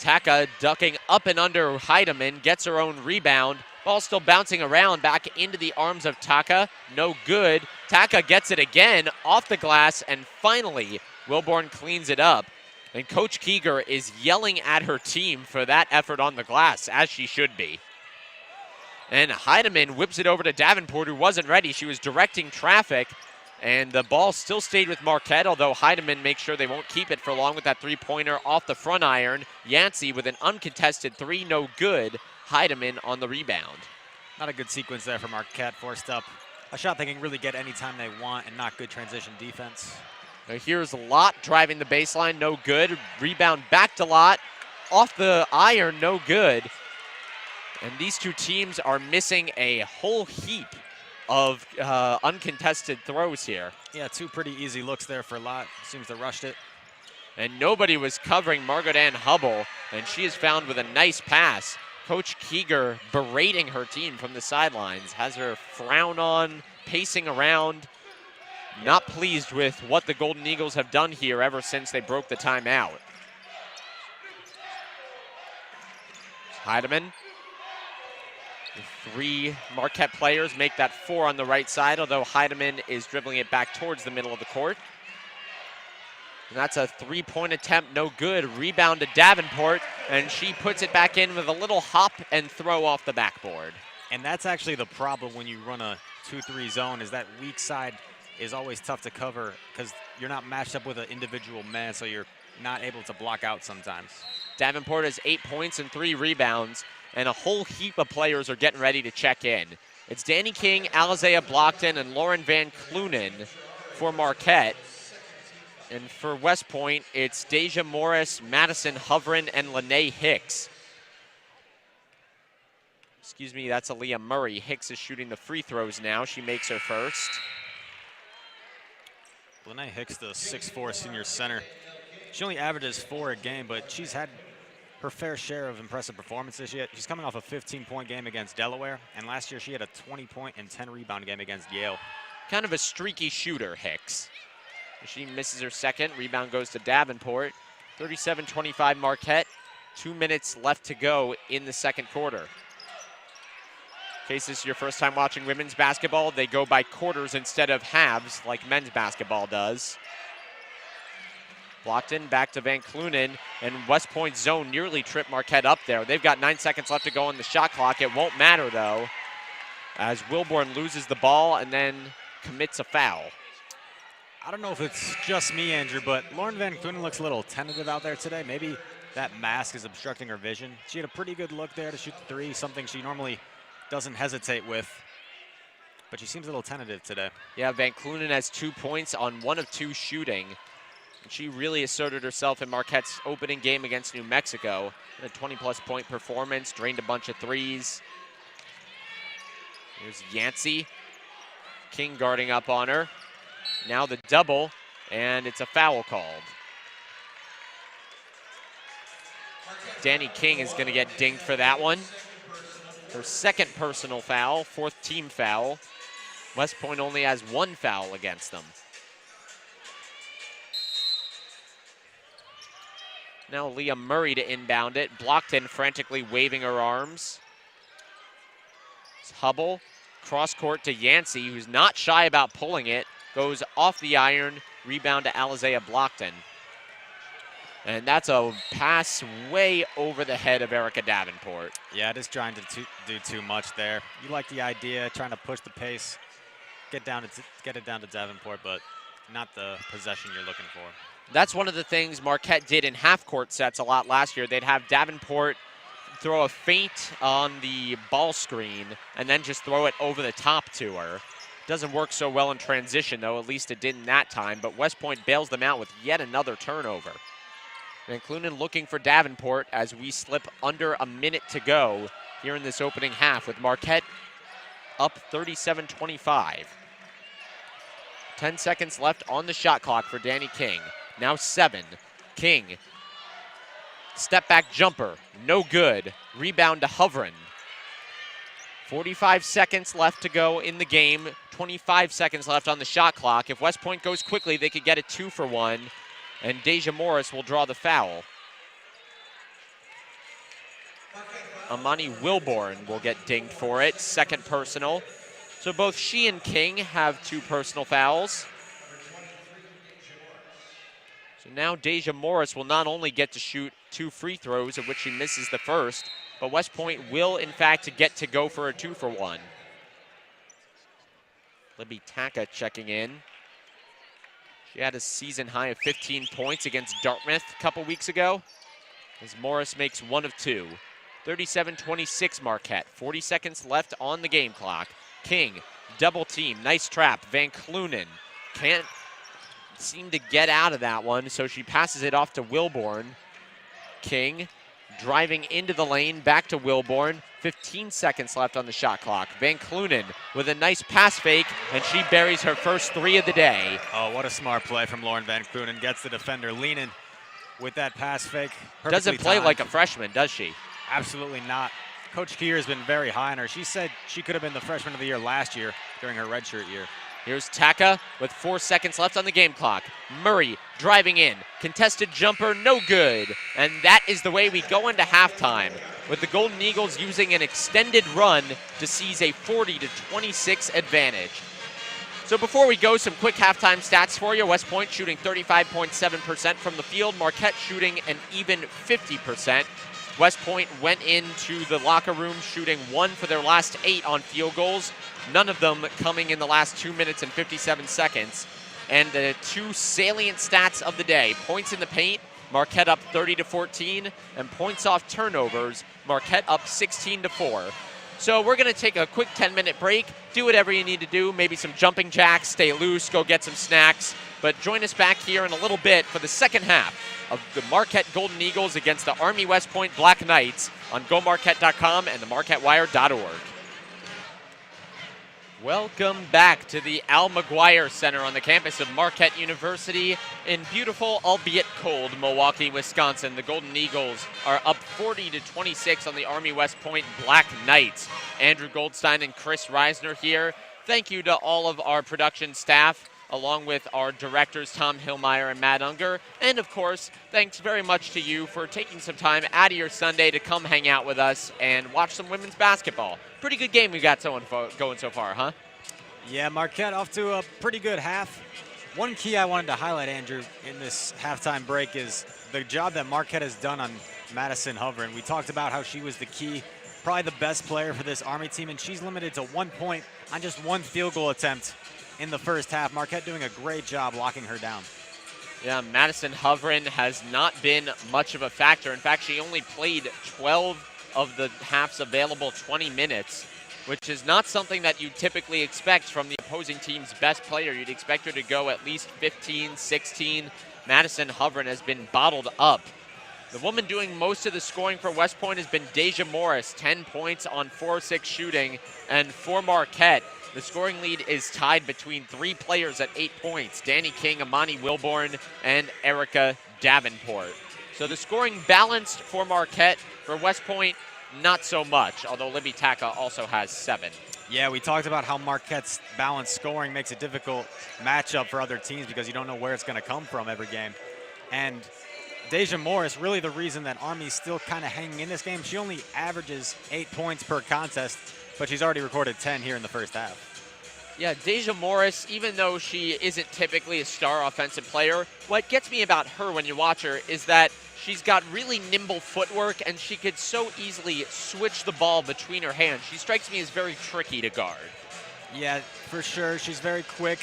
S1: Taka ducking up and under Heidemann, gets her own rebound. Ball still bouncing around back into the arms of Taka. No good. Taka gets it again off the glass, and finally Wilborn cleans it up. And Coach Keeger is yelling at her team for that effort on the glass, as she should be. And Heidemann whips it over to Davenport, who wasn't ready. She was directing traffic, And the ball still stayed with Marquette, although Heidemann makes sure they won't keep it for long with that three-pointer off the front iron. Yancey with an uncontested three, no good. Heidemann on the rebound.
S2: Not a good sequence there for Marquette, forced up a shot they can really get anytime they want and not good transition defense.
S1: Now here's Lott driving the baseline, no good. Rebound back to Lott, off the iron, no good. And these two teams are missing a whole heap of uncontested throws here.
S2: Yeah, two pretty easy looks there for Lott. Seems to rushed it.
S1: And nobody was covering Margot Ann Hubble, and she is found with a nice pass. Coach Keeger berating her team from the sidelines, has her frown on, pacing around. Not pleased with what the Golden Eagles have done here ever since they broke the timeout. Heidemann. Three Marquette players make that four on the right side, although Heidemann is dribbling it back towards the middle of the court. And that's a three-point attempt, no good. Rebound to Davenport, and she puts it back in with a little hop and throw off the backboard.
S2: And that's actually the problem when you run a 2-3 zone, is that weak side is always tough to cover because you're not matched up with an individual man, so you're not able to block out sometimes.
S1: Davenport has 8 points and 3 rebounds, and a whole heap of players are getting ready to check in. It's Danny King, Alizea Blockton, and Lauren Van Clunen for Marquette. And for West Point, it's Deja Morris, Madison Hovren, and Lene Hicks. Excuse me, that's Aaliyah Murray. Hicks is shooting the free throws now. She makes her first.
S2: Lene Hicks, the 6'4" senior center. She only averages 4 a game, but she's had her fair share of impressive performances. She's coming off a 15-point game against Delaware, and last year she had a 20-point and 10-rebound game against Yale.
S1: Kind of a streaky shooter, Hicks. She misses her second. Rebound goes to Davenport. 37-25 Marquette. 2 minutes left to go in the second quarter. In case this is your first time watching women's basketball, they go by quarters instead of halves like men's basketball does. Blockton back to Van Clunen, and West Point zone nearly tripped Marquette up there. They've got 9 seconds left to go on the shot clock. It won't matter, though, as Wilborn loses the ball and then commits a foul.
S2: I don't know if it's just me, Andrew, but Lauren Van Clunen looks a little tentative out there today. Maybe that mask is obstructing her vision. She had a pretty good look there to shoot the three, something she normally doesn't hesitate with, but she seems a little tentative today.
S1: Yeah, Van Clunen has 2 points on 1 of 2 shooting. And she really asserted herself in Marquette's opening game against New Mexico. A 20-plus point performance, drained a bunch of threes. Here's Yancey. King guarding up on her. Now the double, and it's a foul called. Danny King is going to get dinged for that one. Her second personal foul, 4th team foul. West Point only has 1 foul against them. Now Leah Murray to inbound it. Blockton frantically waving her arms. It's Hubble. Cross court to Yancey, who's not shy about pulling it. Goes off the iron. Rebound to Alizea Blockton. And that's a pass way over the head of Erica Davenport.
S2: Yeah, just trying to do too much there. You like the idea, trying to push the pace, get it down to Davenport, but not the possession you're looking for.
S1: That's one of the things Marquette did in half-court sets a lot last year. They'd have Davenport throw a feint on the ball screen and then just throw it over the top to her. Doesn't work so well in transition, though. At least it didn't that time. But West Point bails them out with yet another turnover. Van Clunen looking for Davenport as we slip under a minute to go here in this opening half with Marquette up 37-25. 10 seconds left on the shot clock for Danny King. Now 7. King. Step back jumper. No good. Rebound to Hovren. 45 seconds left to go in the game. 25 seconds left on the shot clock. If West Point goes quickly, they could get a 2-for-1. And Deja Morris will draw the foul. Amani Wilborn will get dinged for it. Second personal. So both she and King have 2 personal fouls. So now Deja Morris will not only get to shoot 2 free throws, of which she misses the first, but West Point will, in fact, get to go for a 2-for-1. Libby Taka checking in. She had a season high of 15 points against Dartmouth a couple weeks ago, as Morris makes 1 of 2. 37-26 Marquette, 40 seconds left on the game clock. King, double team, nice trap. Van Clunen can't seem to get out of that one, so she passes it off to Wilborn. King driving into the lane, back to Wilborn. 15 seconds left on the shot clock. Van Clunen with a nice pass fake, and she buries her first 3 of the day.
S2: Oh, what a smart play from Lauren Van Clunen. Gets the defender leaning with that pass fake.
S1: Doesn't play like a freshman, does she?
S2: Absolutely not. Coach Kier has been very high on her. She said she could have been the freshman of the year last year during her redshirt year.
S1: Here's Taka with 4 seconds left on the game clock. Murray driving in. Contested jumper, no good. And that is the way we go into halftime, with the Golden Eagles using an extended run to seize a 40-26 advantage. So before we go, some quick halftime stats for you. West Point shooting 35.7% from the field. Marquette shooting an even 50%. West Point went into the locker room shooting 1 for their last 8 on field goals, none of them coming in the last 2 minutes and 57 seconds. And the 2 salient stats of the day: points in the paint, Marquette up 30-14, and points off turnovers, Marquette up 16-4. So we're going to take a quick 10-minute break, do whatever you need to do, maybe some jumping jacks, stay loose, go get some snacks. But join us back here in a little bit for the second half of the Marquette Golden Eagles against the Army West Point Black Knights on GoMarquette.com and the MarquetteWire.org. Welcome back to the Al McGuire Center on the campus of Marquette University in beautiful, albeit cold, Milwaukee, Wisconsin. The Golden Eagles are up 40-26 on the Army West Point Black Knights. Andrew Goldstein and Chris Reisner here. Thank you to all of our production staff, along with our directors, Tom Hillmeyer and Matt Unger. And of course, thanks very much to you for taking some time out of your Sunday to come hang out with us and watch some women's basketball. Pretty good game we got going so far, huh?
S2: Yeah, Marquette off to a pretty good half. One key I wanted to highlight, Andrew, in this halftime break is the job that Marquette has done on Madison Hovren. We talked about how she was the key, probably the best player for this Army team, and she's limited to 1 point on just 1 field goal attempt in the first half. Marquette doing a great job locking her down.
S1: Yeah, Madison Hovren has not been much of a factor. In fact, she only played 12 of the half's available 20 minutes, which is not something that you typically expect from the opposing team's best player. You'd expect her to go at least 15, 16. Madison Hovren has been bottled up. The woman doing most of the scoring for West Point has been Deja Morris, 10 points on 4-6 shooting. And for Marquette, the scoring lead is tied between 3 players at 8 points: Danny King, Amani Wilborn, and Erica Davenport. So the scoring balanced for Marquette. For West Point, not so much, although Libby Taka also has 7.
S2: Yeah, we talked about how Marquette's balanced scoring makes a difficult matchup for other teams because you don't know where it's going to come from every game. And Deja Morris, really the reason that Army's still kind of hanging in this game. She only averages 8 points per contest, but she's already recorded 10 here in the first half.
S1: Yeah, Deja Morris, even though she isn't typically a star offensive player, what gets me about her when you watch her is that she's got really nimble footwork, and she could so easily switch the ball between her hands. She strikes me as very tricky to guard.
S2: Yeah, for sure. She's very quick.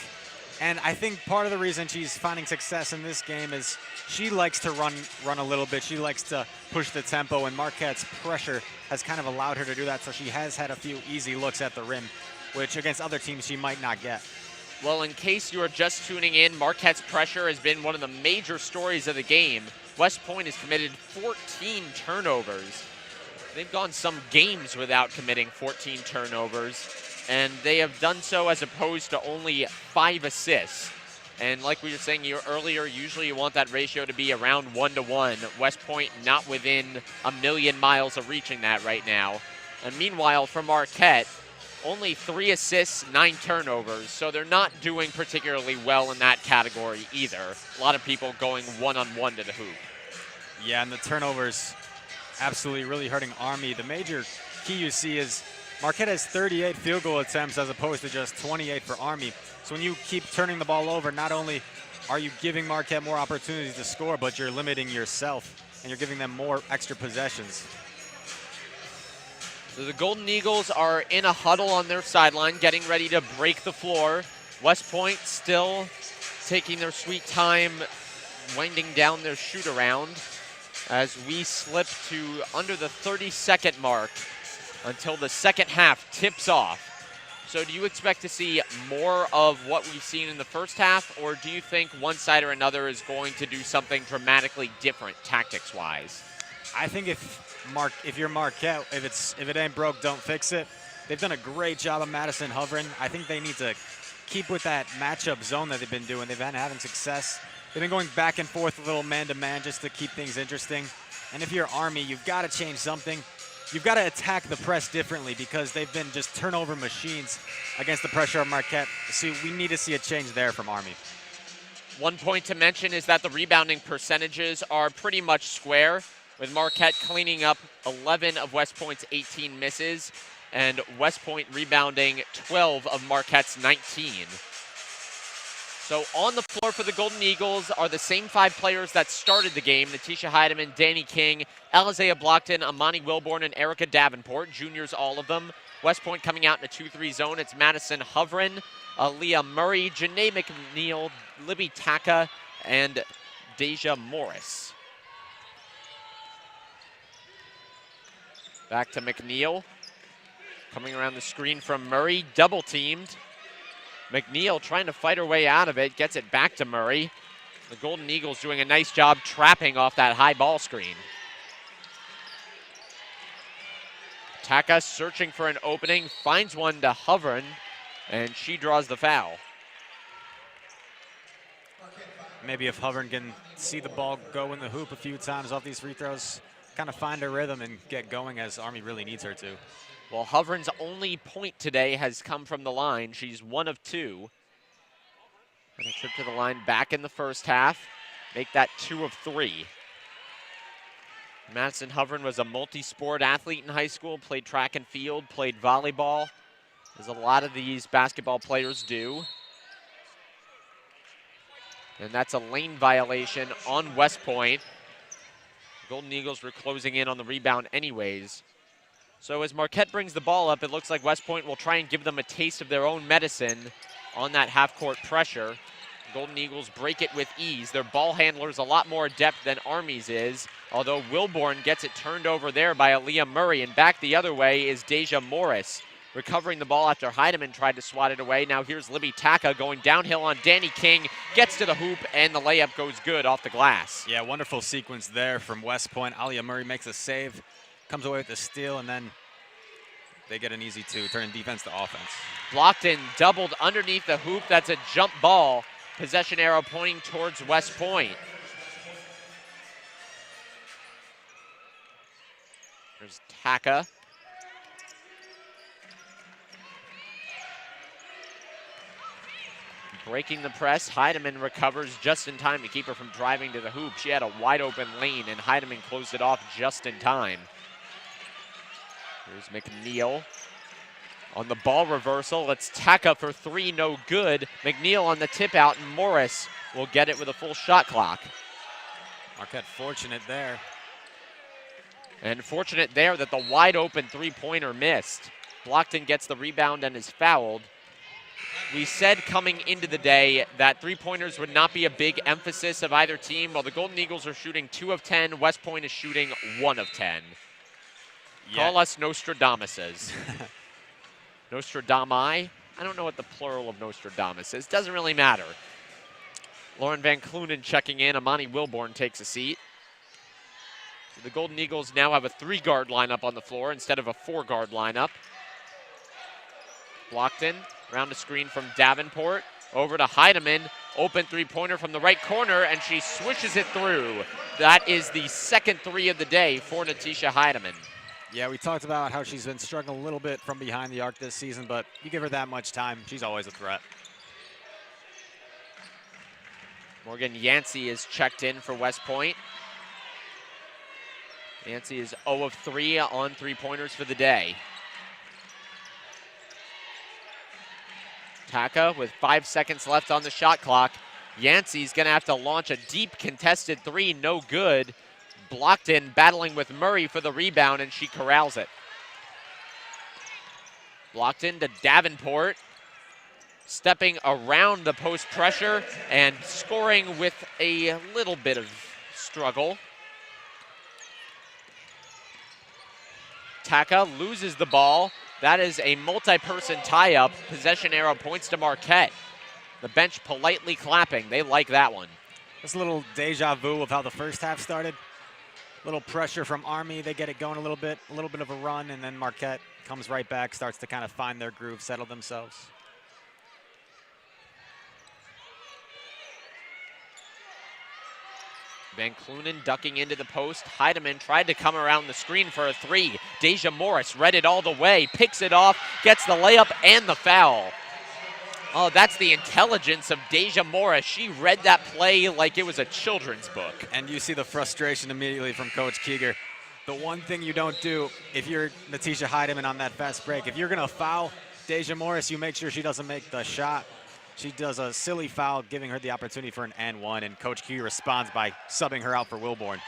S2: And I think part of the reason she's finding success in this game is she likes to run a little bit. She likes to push the tempo, and Marquette's pressure has kind of allowed her to do that. So she has had a few easy looks at the rim, which against other teams she might not get.
S1: Well, in case you are just tuning in, Marquette's pressure has been one of the major stories of the game. West Point has committed 14 turnovers. They've gone some games without committing 14 turnovers, and they have done so as opposed to only 5 assists. And like we were saying earlier, usually you want that ratio to be around 1-to-1. West Point not within a million miles of reaching that right now. And meanwhile, for Marquette, only 3 assists, 9 turnovers, so they're not doing particularly well in that category either. A lot of people going one-on-one to the hoop.
S2: Yeah, and the turnovers absolutely really hurting Army. The major key you see is Marquette has 38 field goal attempts as opposed to just 28 for Army. So when you keep turning the ball over, not only are you giving Marquette more opportunities to score, but you're limiting yourself, and you're giving them more extra possessions.
S1: So the Golden Eagles are in a huddle on their sideline, getting ready to break the floor. West Point still taking their sweet time winding down their shoot around as we slip to under the 30-second mark until the second half tips off. So do you expect to see more of what we've seen in the first half, or do you think one side or another is going to do something dramatically different tactics-wise?
S2: I think if you're Marquette, if it ain't broke, don't fix it. They've done a great job of Madison hovering. I think they need to keep with that matchup zone that they've been doing. They've been having success. They've been going back and forth a little man-to-man just to keep things interesting. And if you're Army, you've got to change something. You've got to attack the press differently because they've been just turnover machines against the pressure of Marquette. So we need to see a change there from Army.
S1: One point to mention is that the rebounding percentages are pretty much square, with Marquette cleaning up 11 of West Point's 18 misses, and West Point rebounding 12 of Marquette's 19. So on the floor for the Golden Eagles are the same 5 players that started the game: Natisha Heidemann, Danny King, Alizea Blockton, Amani Wilborn, and Erica Davenport, juniors all of them. West Point coming out in a 2-3 zone. It's Madison Hovren, Aaliyah Murray, Janae McNeil, Libby Taka, and Deja Morris. Back to McNeil. Coming around the screen from Murray, double teamed. McNeil trying to fight her way out of it, gets it back to Murray. The Golden Eagles doing a nice job trapping off that high ball screen. Taka searching for an opening, finds one to Hovren, and she draws the foul.
S2: Maybe if Hovren can see the ball go in the hoop a few times off these free throws, kind of find her rhythm and get going as Army really needs her to.
S1: Well, Hovren's only point today has come from the line. She's 1 of 2. And a trip to the line back in the first half. Make that 2 of 3. Madison Hovren was a multi-sport athlete in high school, played track and field, played volleyball, as a lot of these basketball players do. And that's a lane violation on West Point. Golden Eagles were closing in on the rebound anyways. So as Marquette brings the ball up, it looks like West Point will try and give them a taste of their own medicine on that half-court pressure. Golden Eagles break it with ease. Their ball handler's a lot more adept than Army's is, although Wilborn gets it turned over there by Aaliyah Murray, and back the other way is Deja Morris, recovering the ball after Heidemann tried to swat it away. Now here's Libby Taka going downhill on Danny King, gets to the hoop, and the layup goes good off the glass.
S2: Yeah, wonderful sequence there from West Point. Aaliyah Murray makes a save, comes away with the steal, and then they get an easy 2, turning defense to offense.
S1: Blockton doubled underneath the hoop. That's a jump ball. Possession arrow pointing towards West Point. There's Taka. Breaking the press, Heidemann recovers just in time to keep her from driving to the hoop. She had a wide open lane, and Heidemann closed it off just in time. Here's McNeil on the ball reversal. It's Taka for 3, no good. McNeil on the tip out, and Morris will get it with a full shot clock.
S2: Marquette fortunate there.
S1: And fortunate there that the wide open 3-pointer missed. Blockton gets the rebound and is fouled. We said coming into the day that 3-pointers would not be a big emphasis of either team. While the Golden Eagles are shooting 2 of 10, West Point is shooting 1 of 10. Yeah. Call us Nostradamuses. Nostradami? I don't know what the plural of Nostradamus is. Doesn't really matter. Lauren Van Clunen checking in. Amani Wilborn takes a seat. So the Golden Eagles now have a 3-guard lineup on the floor instead of a 4-guard lineup. Blockton around the screen from Davenport. Over to Heidemann. Open 3-pointer from the right corner, and she swishes it through. That is the second 3 of the day for Natisha Heidemann.
S2: Yeah, we talked about how she's been struggling a little bit from behind the arc this season, but you give her that much time, she's always a threat.
S1: Morgan Yancey is checked in for West Point. Yancey is 0 of 3 on 3-pointers for the day. Taka with 5 seconds left on the shot clock. Yancey's gonna have to launch a deep contested 3, no good. Blockton battling with Murray for the rebound, and she corrals it. Blockton to Davenport. stepping around the post pressure and scoring with a little bit of struggle. Taka loses the ball. That is a multi-person tie-up. Possession arrow points to Marquette. The bench politely clapping. They like that one.
S2: Just a little deja vu of how the first half started. Little pressure from Army. They get it going a little bit of a run, and then Marquette comes right back, starts to kind of find their groove, settle themselves.
S1: Van Clunen ducking into the post. Heidemann tried to come around the screen for a three. Deja Morris read it all the way, picks it off, gets the layup and the foul. Oh, that's the intelligence of Deja Morris. She read that play like it was a children's book.
S2: And you see the frustration immediately from Coach Keeger. The one thing you don't do if you're Natisha Heidemann on that fast break, if you're going to foul Deja Morris, you make sure she doesn't make the shot. She does a silly foul, giving her the opportunity for an and one, and Coach Keeger responds by subbing her out for Wilborn.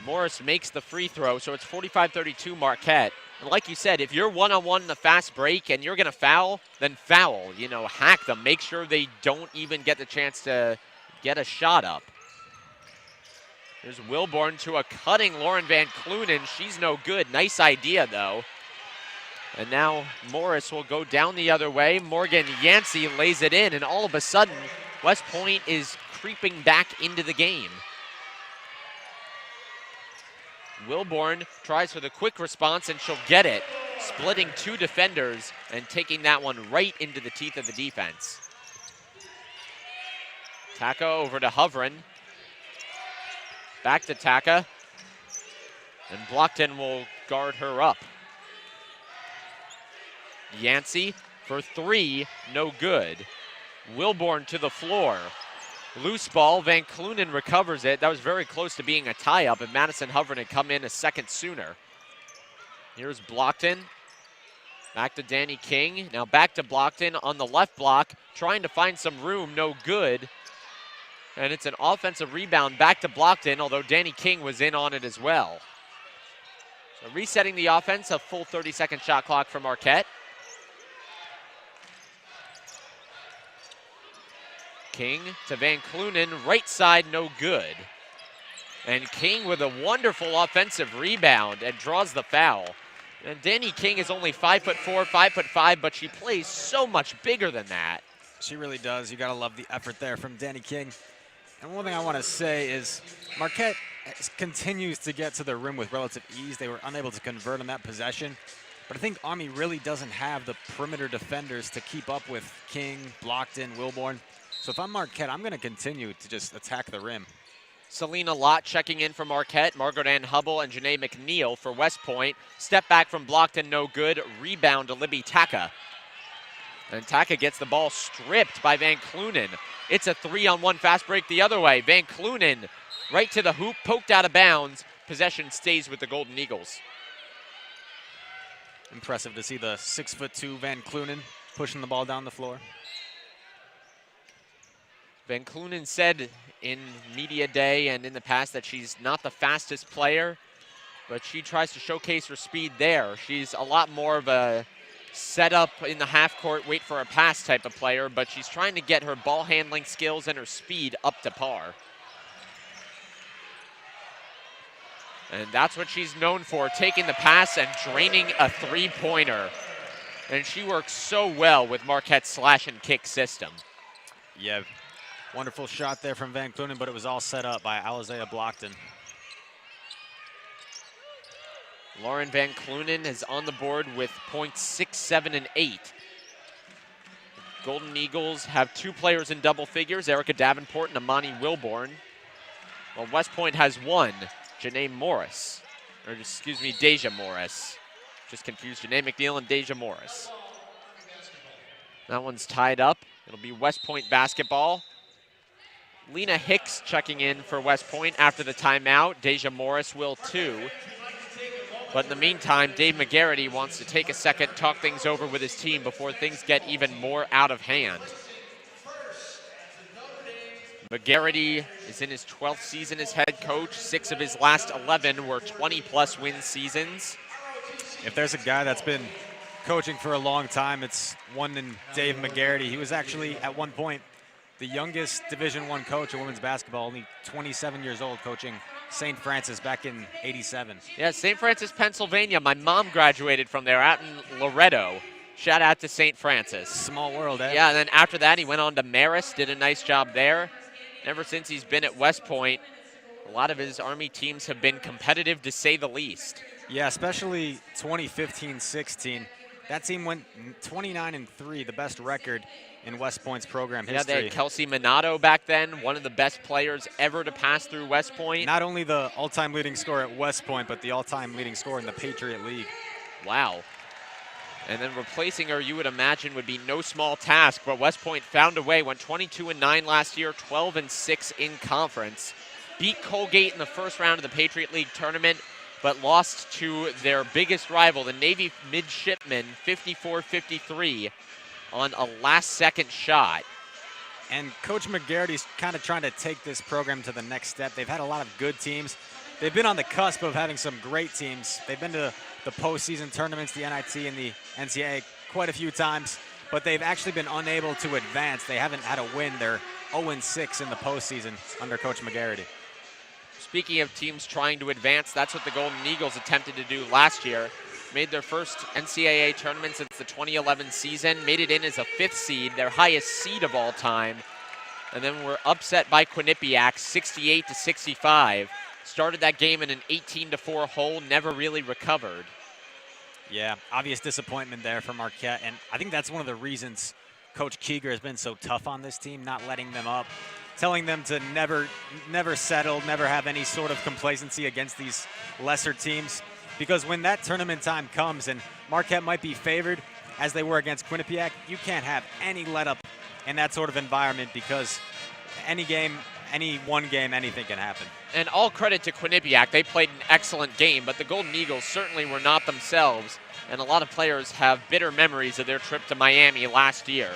S1: Morris makes the free throw, so it's 45-32 Marquette. And like you said, if you're one-on-one in the fast break and you're going to foul, then foul. You know, hack them. Make sure they don't even get the chance to get a shot up. There's Wilborn to a cutting Lauren Van Clunen. She's no good. Nice idea, though. And now Morris will go down the other way. Morgan Yancey lays it in, and all of a sudden, West Point is creeping back into the game. Wilborn tries for the quick response, and she'll get it, splitting two defenders and taking that one right into the teeth of the defense. Taka over to Hovren. Back to Taka. And Blockton will guard her up. Yancey for three, no good. Wilborn to the floor. Loose ball, Van Clunen recovers it. That was very close to being a tie-up, and Madison Hovren had come in a second sooner. Here's Blockton. Back to Danny King. Now back to Blockton on the left block, trying to find some room, no good. And it's an offensive rebound back to Blockton, although Danny King was in on it as well. So resetting the offense, a full 30-second shot clock for Marquette. King to Van Clunen, right side, no good. And King with a wonderful offensive rebound and draws the foul. And Danny King is only 5'4", 5'5", but she plays so much bigger than that.
S2: She really does. You gotta love the effort there from Danny King. And one thing I want to say is Marquette continues to get to the rim with relative ease. They were unable to convert on that possession. But I think Army really doesn't have the perimeter defenders to keep up with King, Blockton, Wilborn. So if I'm Marquette, I'm going to continue to just attack the rim.
S1: Selena Lott checking in for Marquette. Margaret Ann Hubble and Janae McNeil for West Point. Step back from Blockton, no good. Rebound to Libby Taka. And Taka gets the ball stripped by Van Clunen. It's a 3-on-1 fast break the other way. Van Clunen right to the hoop, poked out of bounds. Possession stays with the Golden Eagles.
S2: Impressive to see the 6'2" Van Clunen pushing the ball down the floor.
S1: Van Clunen said in media day and in the past that she's not the fastest player, but she tries to showcase her speed there. She's a lot more of a set up in the half court, wait for a pass type of player, but she's trying to get her ball handling skills and her speed up to par. And that's what she's known for, taking the pass and draining a three-pointer. And she works so well with Marquette's slash and kick system.
S2: Yeah, wonderful shot there from Van Clunen, but it was all set up by Alizea Blockton.
S1: Lauren Van Clunen is on the board with points 6, 7, and 8. Golden Eagles have two players in double figures, Erica Davenport and Amani Wilborn. Well, West Point has one, Janae Morris, or excuse me, Deja Morris. Just confused Janae McNeil and Deja Morris. That one's tied up. It'll be West Point basketball. Lena Hicks checking in for West Point after the timeout. Deja Morris will too. But in the meantime, Dave McGarity wants to take a second, talk things over with his team before things get even more out of hand. McGarity is in his 12th season as head coach. 6 of his last 11 were 20-plus win seasons.
S2: If there's a guy that's been coaching for a long time. It's one in Dave McGarity. He was actually, at one point, the youngest Division I coach of women's basketball, only 27 years old, coaching St. Francis back in '87.
S1: Yeah, St. Francis, Pennsylvania. My mom graduated from there out in Loretto. Shout out to St. Francis.
S2: Small world, eh?
S1: Yeah, and then after that, he went on to Marist, did a nice job there. Ever since he's been at West Point, a lot of his Army teams have been competitive, to say the least.
S2: Yeah, especially 2015-16. That team went 29-3, the best record in West Point's program history.
S1: Yeah, they had Kelsey Minato back then, one of the best players ever to pass through West Point.
S2: Not only the all-time leading scorer at West Point, but the all-time leading scorer in the Patriot League.
S1: Wow. And then replacing her, you would imagine, would be no small task, but West Point found a way, went 22-9 last year, 12-6 in conference. Beat Colgate in the first round of the Patriot League tournament, but lost to their biggest rival, the Navy Midshipmen, 54-53 on a last-second shot.
S2: And Coach McGarity's kind of trying to take this program to the next step. They've had a lot of good teams. They've been on the cusp of having some great teams. They've been to the postseason tournaments, the NIT and the NCAA, quite a few times, but they've actually been unable to advance. They haven't had a win. They're 0-6 in the postseason under Coach McGarity.
S1: Speaking of teams trying to advance, that's what the Golden Eagles attempted to do last year. Made their first NCAA tournament since the 2011 season, made it in as a 5th seed, their highest seed of all time, and then were upset by Quinnipiac 68-65. Started that game in an 18-4 hole, never really recovered.
S2: Yeah, obvious disappointment there for Marquette, and I think that's one of the reasons Coach Keeger has been so tough on this team, not letting them up, telling them to never settle, never have any sort of complacency against these lesser teams. Because when that tournament time comes and Marquette might be favored, as they were against Quinnipiac, you can't have any let up in that sort of environment, because any game, any one game, anything can happen.
S1: And all credit to Quinnipiac. They played an excellent game, but the Golden Eagles certainly were not themselves, and a lot of players have bitter memories of their trip to Miami last year.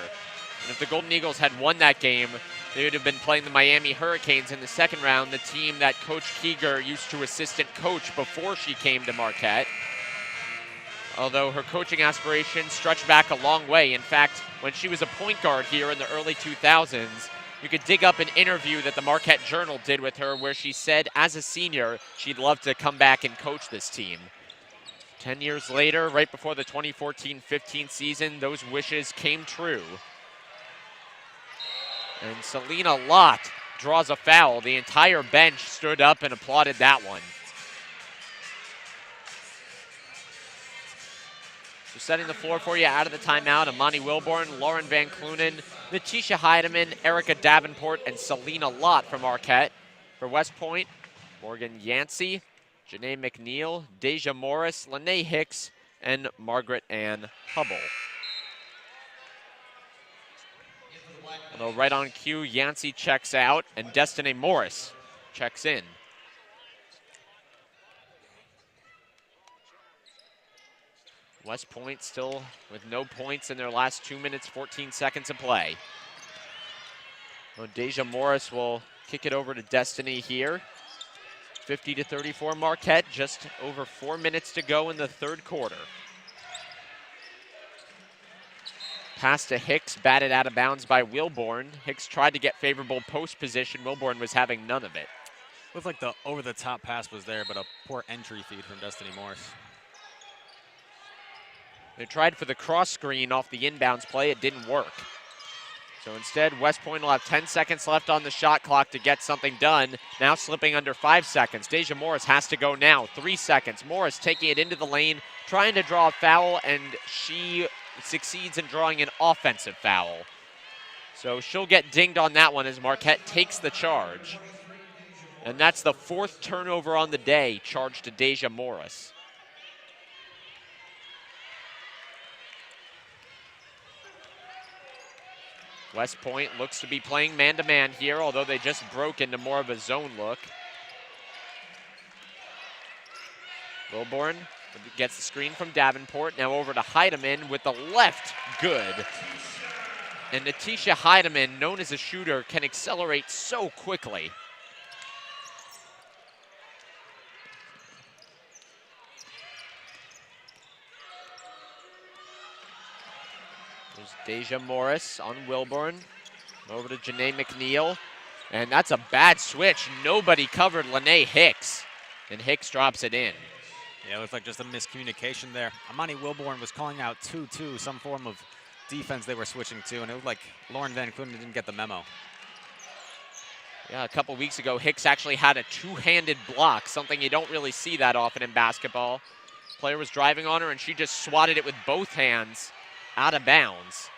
S1: And if the Golden Eagles had won that game, they would have been playing the Miami Hurricanes in the second round, the team that Coach Keeger used to assistant coach before she came to Marquette. Although her coaching aspirations stretch back a long way. In fact, when she was a point guard here in the early 2000s, you could dig up an interview that the Marquette Journal did with her where she said as a senior she'd love to come back and coach this team. 10 years later, right before the 2014-15 season, those wishes came true. And Selena Lott draws a foul. The entire bench stood up and applauded that one. So setting the floor for you out of the timeout, Amani Wilborn, Lauren Van Clunen, Natisha Heidemann, Erica Davenport, and Selena Lott from Marquette. For West Point, Morgan Yancey, Janae McNeil, Deja Morris, Lene Hicks, and Margaret Ann Hubble. Although right on cue, Yancey checks out and Destiny Morris checks in. West Point still with no points in their last 2 minutes, 14 seconds of play. Well, Deja Morris will kick it over to Destiny here. 50-34 Marquette, just over 4 minutes to go in the third quarter. Pass to Hicks, batted out of bounds by Wilborn. Hicks tried to get favorable post position. Wilborn was having none of it.
S2: Looked like the over-the-top pass was there, but a poor entry feed from Destiny Morris.
S1: They tried for the cross screen off the inbounds play. It didn't work. So instead, West Point will have 10 seconds left on the shot clock to get something done. Now slipping under 5 seconds. Deja Morris has to go now. 3 seconds. Morris taking it into the lane, trying to draw a foul, and she succeeds in drawing an offensive foul. So she'll get dinged on that one as Marquette takes the charge. And that's the 4th turnover on the day charged to Deja Morris. West Point looks to be playing man-to-man here, although they just broke into more of a zone look. Wilborn gets the screen from Davenport, now over to Heidemann with the left, good. And Natisha Heidemann, known as a shooter, can accelerate so quickly. Deja Morris on Wilburn. Over to Janae McNeil. And that's a bad switch. Nobody covered Lene Hicks. And Hicks drops it in.
S2: Yeah, it looked like just a miscommunication there. Amani Wilborn was calling out 2-2, some form of defense they were switching to, and it looked like Lauren Van Clunen didn't get the memo.
S1: Yeah, a couple weeks ago, Hicks actually had a two-handed block, something you don't really see that often in basketball. Player was driving on her, and she just swatted it with both hands out of bounds.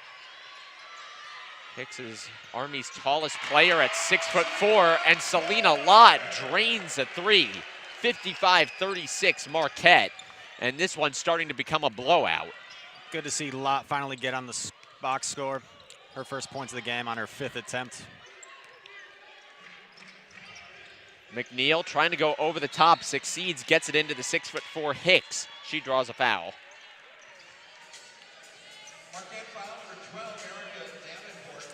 S1: Hicks is Army's tallest player at 6'4", and Selena Lott drains a three. 55-36 Marquette, and this one's starting to become a blowout.
S2: Good to see Lott finally get on the box score. Her first points of the game on her 5th attempt.
S1: McNeil trying to go over the top, succeeds, gets it into the 6'4" Hicks. She draws a foul.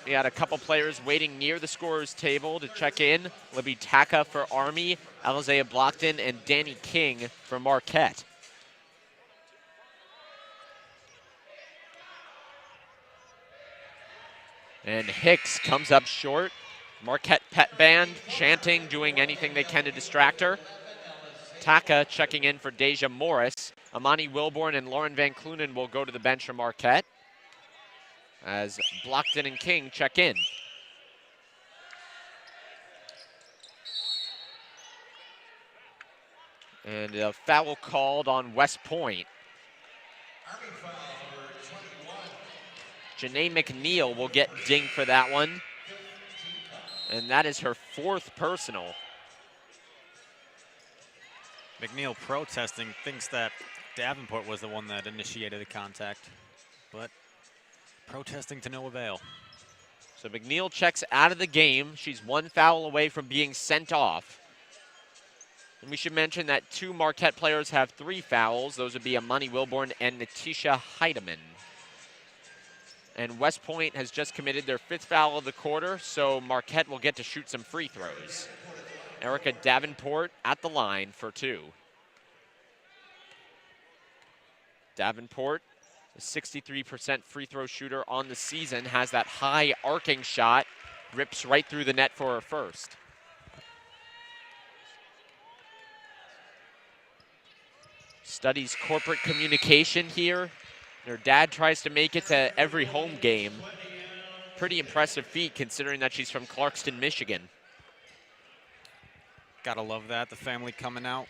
S1: We had a couple players waiting near the scorer's table to check in. Libby Taka for Army, Alizea Blockton, and Danny King for Marquette. And Hicks comes up short. Marquette pet band chanting, doing anything they can to distract her. Taka checking in for Deja Morris. Amani Wilborn and Lauren Van Clunen will go to the bench for Marquette as Blockton and King check in. And a foul called on West Point. Janae McNeil will get dinged for that one. And that is her 4th personal.
S2: McNeil protesting, thinks that Davenport was the one that initiated the contact, but protesting to no avail.
S1: So McNeil checks out of the game. She's 1 foul away from being sent off. And we should mention that 2 Marquette players have 3 fouls. Those would be Amani Wilborn and Natisha Heidemann. And West Point has just committed their 5th foul of the quarter, so Marquette will get to shoot some free throws. Erica Davenport at the line for 2. Davenport, a 63% free throw shooter on the season, has that high arcing shot, rips right through the net for her first. Studies corporate communication here. Her dad tries to make it to every home game. Pretty impressive feat considering that she's from Clarkston, Michigan.
S2: Gotta love that, the family coming out.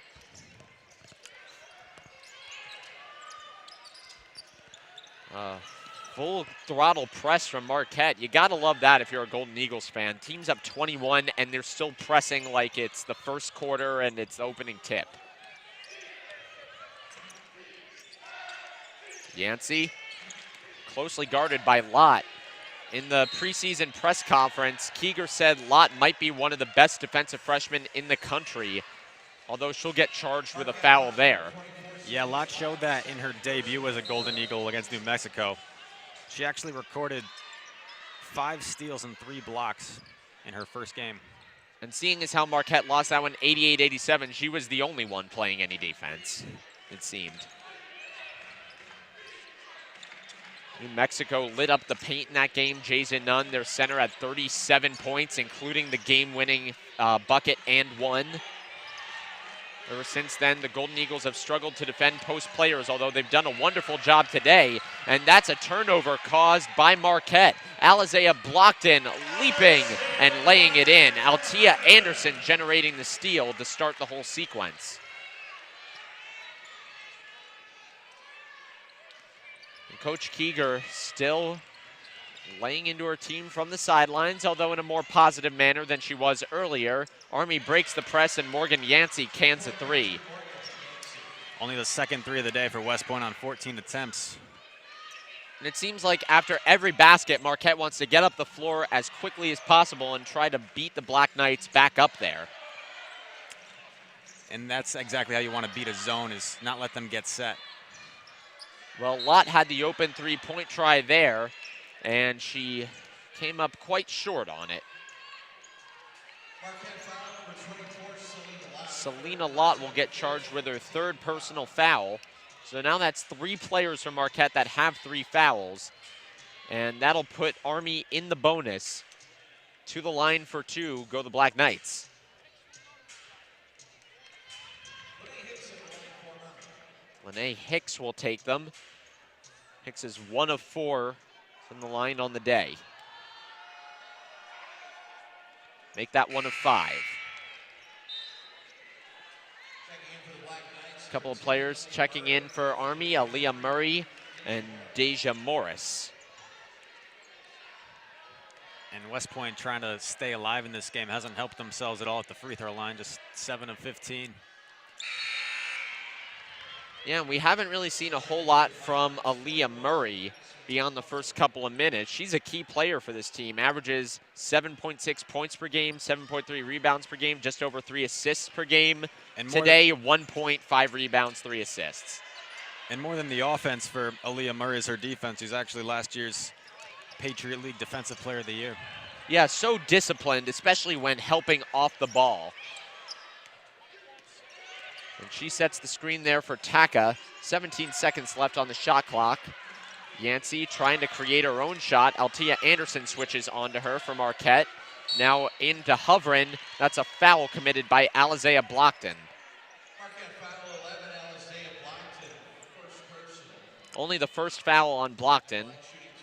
S1: Full throttle press from Marquette. You gotta love that if you're a Golden Eagles fan. Team's up 21 and they're still pressing like it's the first quarter and it's the opening tip. Yancey, closely guarded by Lott. In the preseason press conference, Keeger said Lott might be one of the best defensive freshmen in the country, although she'll get charged with a foul there.
S2: Yeah, Lott showed that in her debut as a Golden Eagle against New Mexico. She actually recorded 5 steals and 3 blocks in her first game.
S1: And seeing as how Marquette lost that one 88-87, she was the only one playing any defense, it seemed. New Mexico lit up the paint in that game. Jason Nunn, their center, had 37 points, including the game-winning bucket and one. Ever since then, the Golden Eagles have struggled to defend post players, although they've done a wonderful job today. And that's a turnover caused by Marquette. Alizea Blockton leaping and laying it in. Altia Anderson generating the steal to start the whole sequence. Coach Keeger still laying into her team from the sidelines, although in a more positive manner than she was earlier. Army breaks the press and Morgan Yancey cans a 3.
S2: Only the second 3 of the day for West Point on 14 attempts.
S1: And it seems like after every basket, Marquette wants to get up the floor as quickly as possible and try to beat the Black Knights back up there.
S2: And that's exactly how you want to beat a zone, is not let them get set.
S1: Well, Lott had the open 3-point try there, and she came up quite short on it. Selena Lott will get charged with her 3rd personal foul. So now that's 3 players from Marquette that have 3 fouls. And that'll put Army in the bonus. To the line for two go the Black Knights. Lene Hicks will take them. Hicks is 1 of 4 from the line on the day. Make that 1 of 5. A couple of players checking in for Army, Aaliyah Murray and Deja Morris.
S2: And West Point trying to stay alive in this game hasn't helped themselves at all at the free throw line, just 7 of 15.
S1: Yeah, we haven't really seen a whole lot from Aaliyah Murray beyond the first couple of minutes. She's a key player for this team, averages 7.6 points per game, 7.3 rebounds per game, just over 3 assists per game. And today, 1.5 rebounds, 3 assists.
S2: And more than the offense for Aaliyah Murray is her defense, who's actually last year's Patriot League Defensive Player of the Year.
S1: Yeah, so disciplined, especially when helping off the ball. And she sets the screen there for Taka. 17 seconds left on the shot clock. Yancey trying to create her own shot. Altia Anderson switches onto her for Marquette. Now into Hovren. That's a foul committed by Alizea Blockton.
S3: Marquette foul 11, Alizea Blockton, first personal.
S1: Only the first foul on Blockton.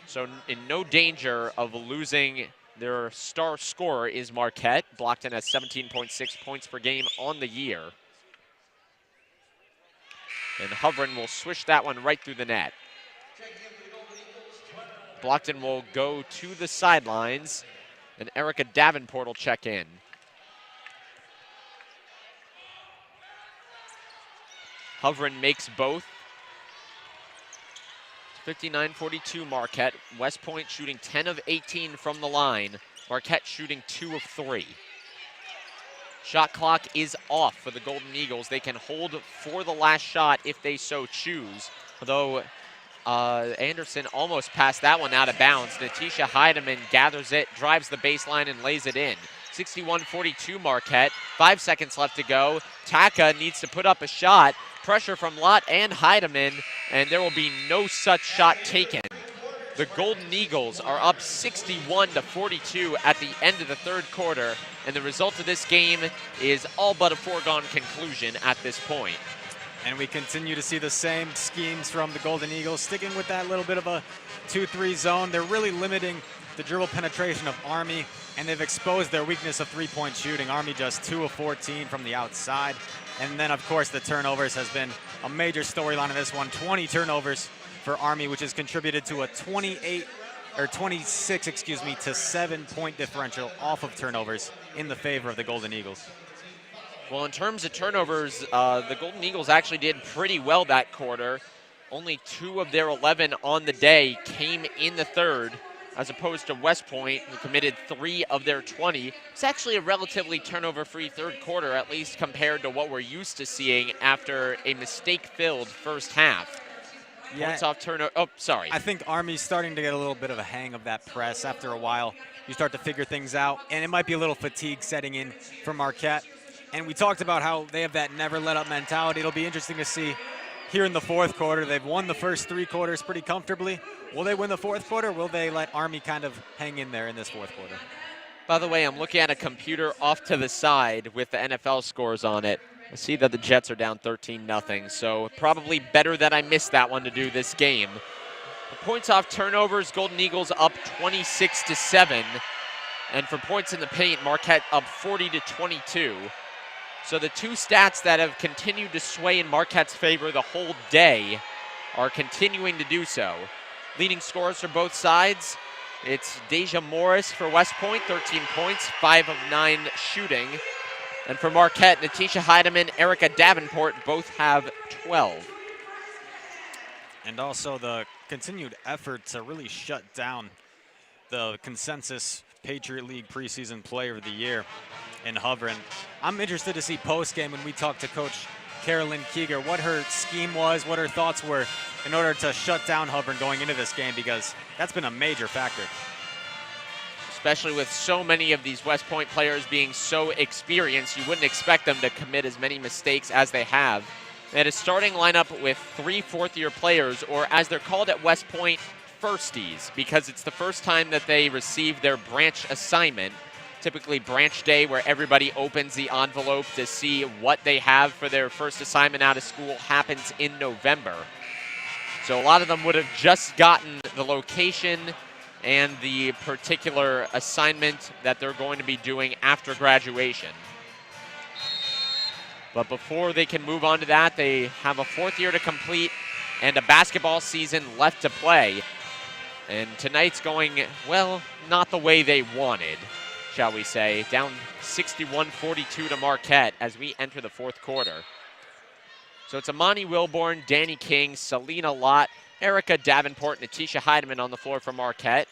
S1: So in no danger of losing their star scorer is Marquette. Blockton has 17.6 points per game on the year. And Hovren will swish that one right through the net. Blockton will go to the sidelines, and Erica Davenport will check in. Hovren makes both. 59-42 Marquette. West Point shooting 10 of 18 from the line. Marquette shooting 2 of 3. Shot clock is off for the Golden Eagles. They can hold for the last shot if they so choose. Although Anderson almost passed that one out of bounds. Natisha Heidemann gathers it, drives the baseline, and lays it in. 61-42 Marquette. 5 seconds left to go. Taka needs to put up a shot. Pressure from Lott and Heidemann, and there will be no such shot taken. The Golden Eagles are up 61-42 at the end of the third quarter, and the result of this game is all but a foregone conclusion at this point.
S2: And we continue to see the same schemes from the Golden Eagles, sticking with that little bit of a 2-3 zone. They're really limiting the dribble penetration of Army, and they've exposed their weakness of three-point shooting. Army just 2 of 14 from the outside. And then, of course, the turnovers has been a major storyline in this one. 20 turnovers for Army, which has contributed to a 26 to 7-point differential off of turnovers in the favor of the Golden Eagles.
S1: Well, in terms of turnovers, the Golden Eagles actually did pretty well that quarter. Only 2 of their 11 on the day came in the third, as opposed to West Point, who committed 3 of their 20. It's actually a relatively turnover-free third quarter, at least compared to what we're used to seeing after a mistake-filled first half.
S2: Yeah,
S1: points off turnover. Oh, sorry.
S2: I think Army's starting to get a little bit of a hang of that press. After a while, you start to figure things out, and it might be a little fatigue setting in for Marquette. And we talked about how they have that never-let-up mentality. It'll be interesting to see here in the fourth quarter. They've won the first 3 quarters pretty comfortably. Will they win the fourth quarter? Will they let Army kind of hang in there in this fourth quarter?
S1: By the way, I'm looking at a computer off to the side with the NFL scores on it. I see that the Jets are down 13-0, so probably better that I missed that one to do this game. The points off turnovers, Golden Eagles up 26-7. And for points in the paint, Marquette up 40-22. So the 2 stats that have continued to sway in Marquette's favor the whole day are continuing to do so. Leading scorers for both sides, it's Deja Morris for West Point, 13 points, 5 of 9 shooting. And for Marquette, Natisha Heidemann, Erica Davenport both have 12.
S2: And also the continued effort to really shut down the consensus Patriot League preseason player of the year in Hovren. I'm interested to see post-game when we talk to Coach Carolyn Keeger what her scheme was, what her thoughts were in order to shut down Hovren going into this game, because that's been a major factor.
S1: Especially with so many of these West Point players being so experienced, you wouldn't expect them to commit as many mistakes as they have. They had a starting lineup with 3 fourth-year players, or as they're called at West Point, firsties because it's the first time that they receive their branch assignment. Typically branch day, where everybody opens the envelope to see what they have for their first assignment out of school, happens in November. So a lot of them would have just gotten the location and the particular assignment that they're going to be doing after graduation. But before they can move on to that, they have a 4th year to complete and a basketball season left to play. And tonight's going, well, not the way they wanted, shall we say. Down 61-42 to Marquette as we enter the 4th quarter. So it's Amani Wilborn, Danny King, Selena Lott, Erica Davenport, Natisha Heidemann on the floor for Marquette.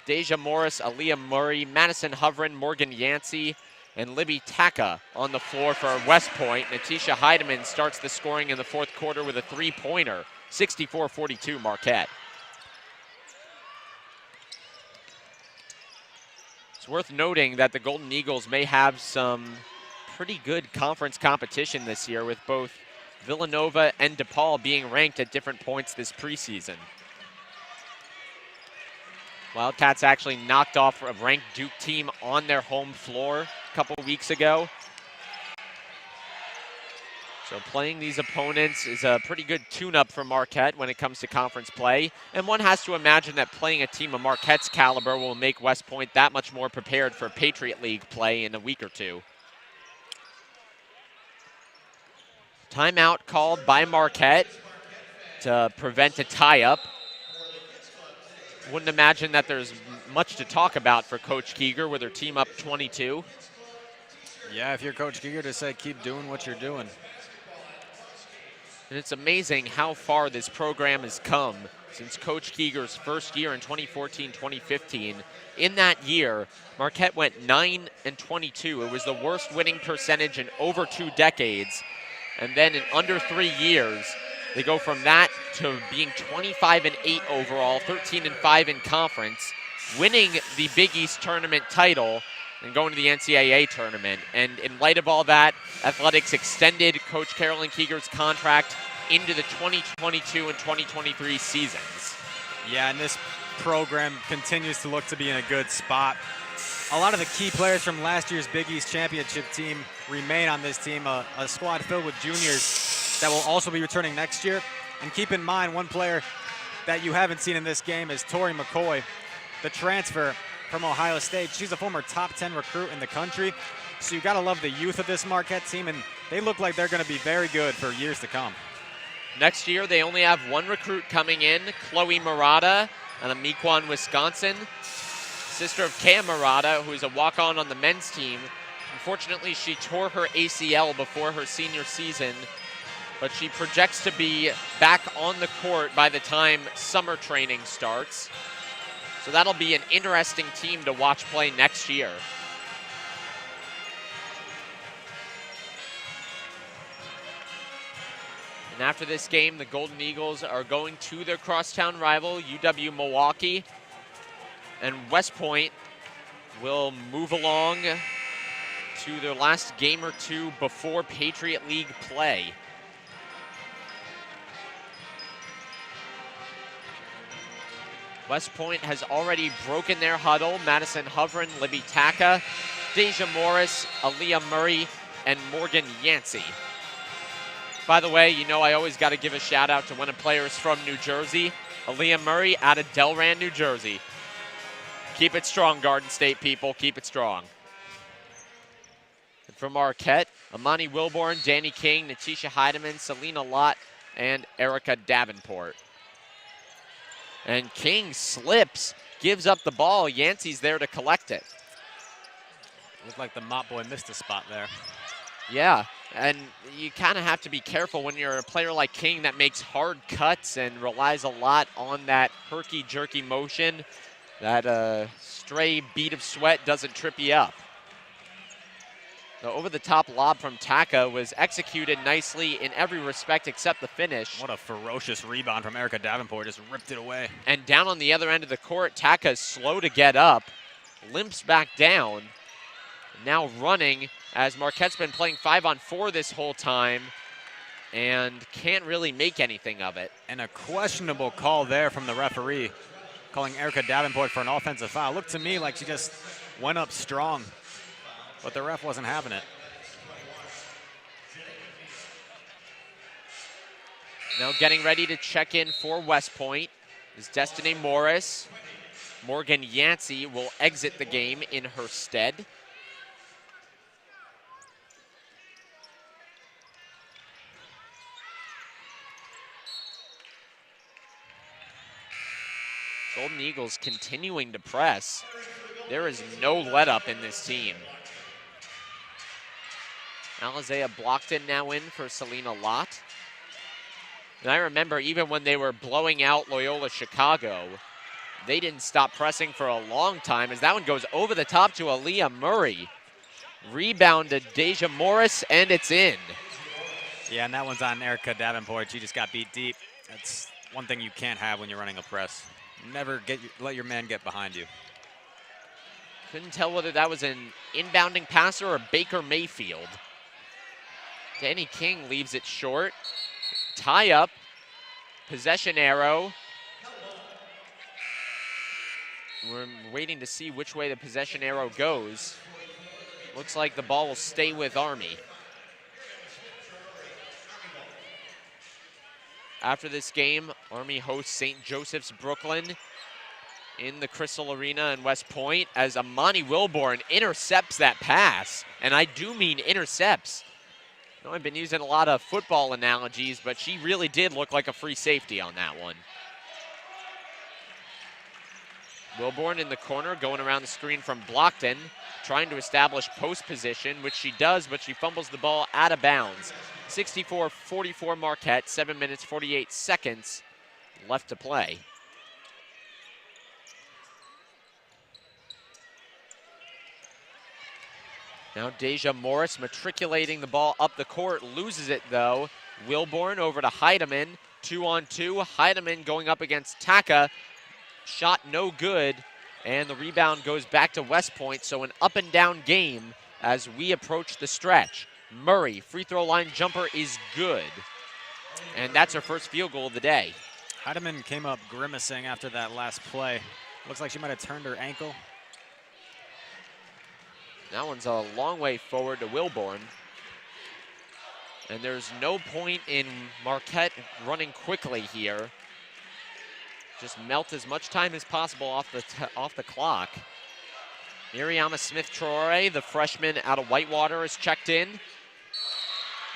S1: Deja Morris, Aaliyah Murray, Madison Hovren, Morgan Yancey, and Libby Taka on the floor for West Point. Natisha Heidemann starts the scoring in the 4th quarter with a 3-pointer, 64-42 Marquette. It's worth noting that the Golden Eagles may have some pretty good conference competition this year, with both Villanova and DePaul being ranked at different points this preseason. Wildcats actually knocked off a ranked Duke team on their home floor a couple weeks ago. So playing these opponents is a pretty good tune-up for Marquette when it comes to conference play. And one has to imagine that playing a team of Marquette's caliber will make West Point that much more prepared for Patriot League play in a week or two. Timeout called by Marquette to prevent a tie-up. Wouldn't imagine that there's much to talk about for Coach Keeger with her team up 22.
S2: Yeah, if you're Coach Keeger, to say keep doing what you're doing.
S1: And it's amazing how far this program has come since Coach Keeger's first year in 2014-2015. In that year, Marquette went 9-22. It was the worst winning percentage in over 2 decades. And then in under 3 years, they go from that to being 25-8 overall, 13-5 in conference, winning the Big East tournament title, and going to the NCAA tournament. And in light of all that, athletics extended Coach Carolyn Keeger's contract into the 2022 and 2023 seasons.
S2: Yeah, and this program continues to look to be in a good spot. A lot of the key players from last year's Big East championship team remain on this team, a squad filled with juniors that will also be returning next year. And keep in mind, one player that you haven't seen in this game is Tori McCoy, the transfer from Ohio State. She's a former top 10 recruit in the country. So you got to love the youth of this Marquette team, and they look like they're going to be very good for years to come.
S1: Next year, they only have one recruit coming in, Chloe Murata, out of Mequon, Wisconsin. Sister of Cam Murata, who is a walk-on on the men's team. Unfortunately, she tore her ACL before her senior season, but she projects to be back on the court by the time summer training starts. So that'll be an interesting team to watch play next year. And after this game, the Golden Eagles are going to their crosstown rival, UW-Milwaukee. And West Point will move along to their last game or two before Patriot League play. West Point has already broken their huddle. Madison Hovren, Libby Taka, Deja Morris, Aaliyah Murray, and Morgan Yancey. By the way, you know I always got to give a shout out to when a player is from New Jersey. Aaliyah Murray out of Delran, New Jersey. Keep it strong, Garden State people. Keep it strong. And from Marquette, Amani Wilborn, Danny King, Natisha Heidemann, Selena Lott, and Erica Davenport. And King slips, gives up the ball. Yancey's there to collect it.
S2: Looked like the mop boy missed a spot there.
S1: Yeah, and you kind of have to be careful when you're a player like King that makes hard cuts and relies a lot on that herky-jerky motion. That stray bead of sweat doesn't trip you up. The over-the-top lob from Taka was executed nicely in every respect except the finish.
S2: What a ferocious rebound from Erica Davenport, just ripped it away.
S1: And down on the other end of the court, Taka is slow to get up, limps back down, now running as Marquette's been playing 5-on-4 this whole time and can't really make anything of it.
S2: And a questionable call there from the referee. calling Erica Davenport for an offensive foul. Looked to me like she just went up strong, but the ref wasn't having it.
S1: Now getting ready to check in for West Point is Destiny Morris. Morgan Yancey will exit the game in her stead. Golden Eagles continuing to press. There is no let up in this team. Alizea Blockton now in for Selena Lott. And I remember even when they were blowing out Loyola Chicago, they didn't stop pressing for a long time as that one goes over the top to Aaliyah Murray. Rebound to Deja Morris, and it's in.
S2: Yeah, and that one's on Erica Davenport. She just got beat deep. That's one thing you can't have when you're running a press. Never let your man get behind you.
S1: Couldn't tell whether that was an inbounding passer or Baker Mayfield. Danny King leaves it short. Tie up, possession arrow. We're waiting to see which way the possession arrow goes. Looks like the ball will stay with Army. After this game, Army hosts St. Joseph's Brooklyn in the Crystal Arena in West Point as Amani Wilborn intercepts that pass. And I do mean intercepts. I know I've been using a lot of football analogies, but she really did look like a free safety on that one. Wilborn in the corner, going around the screen from Blockton, trying to establish post position, which she does, but she fumbles the ball out of bounds. 64-44 Marquette, 7 minutes, 48 seconds left to play. Now Deja Morris matriculating the ball up the court, loses it though. Wilborn over to Heidemann, 2-on-2. Heidemann going up against Taka. Shot no good, and the rebound goes back to West Point, so an up and down game as we approach the stretch. Murray, free throw line jumper is good, and that's her first field goal of the day.
S2: Heidemann came up grimacing after that last play. Looks like she might have turned her ankle.
S1: That one's a long way forward to Wilborn. And there's no point in Marquette running quickly here. Just melt as much time as possible off the clock. Miriama Smith-Traore, the freshman out of Whitewater, is checked in.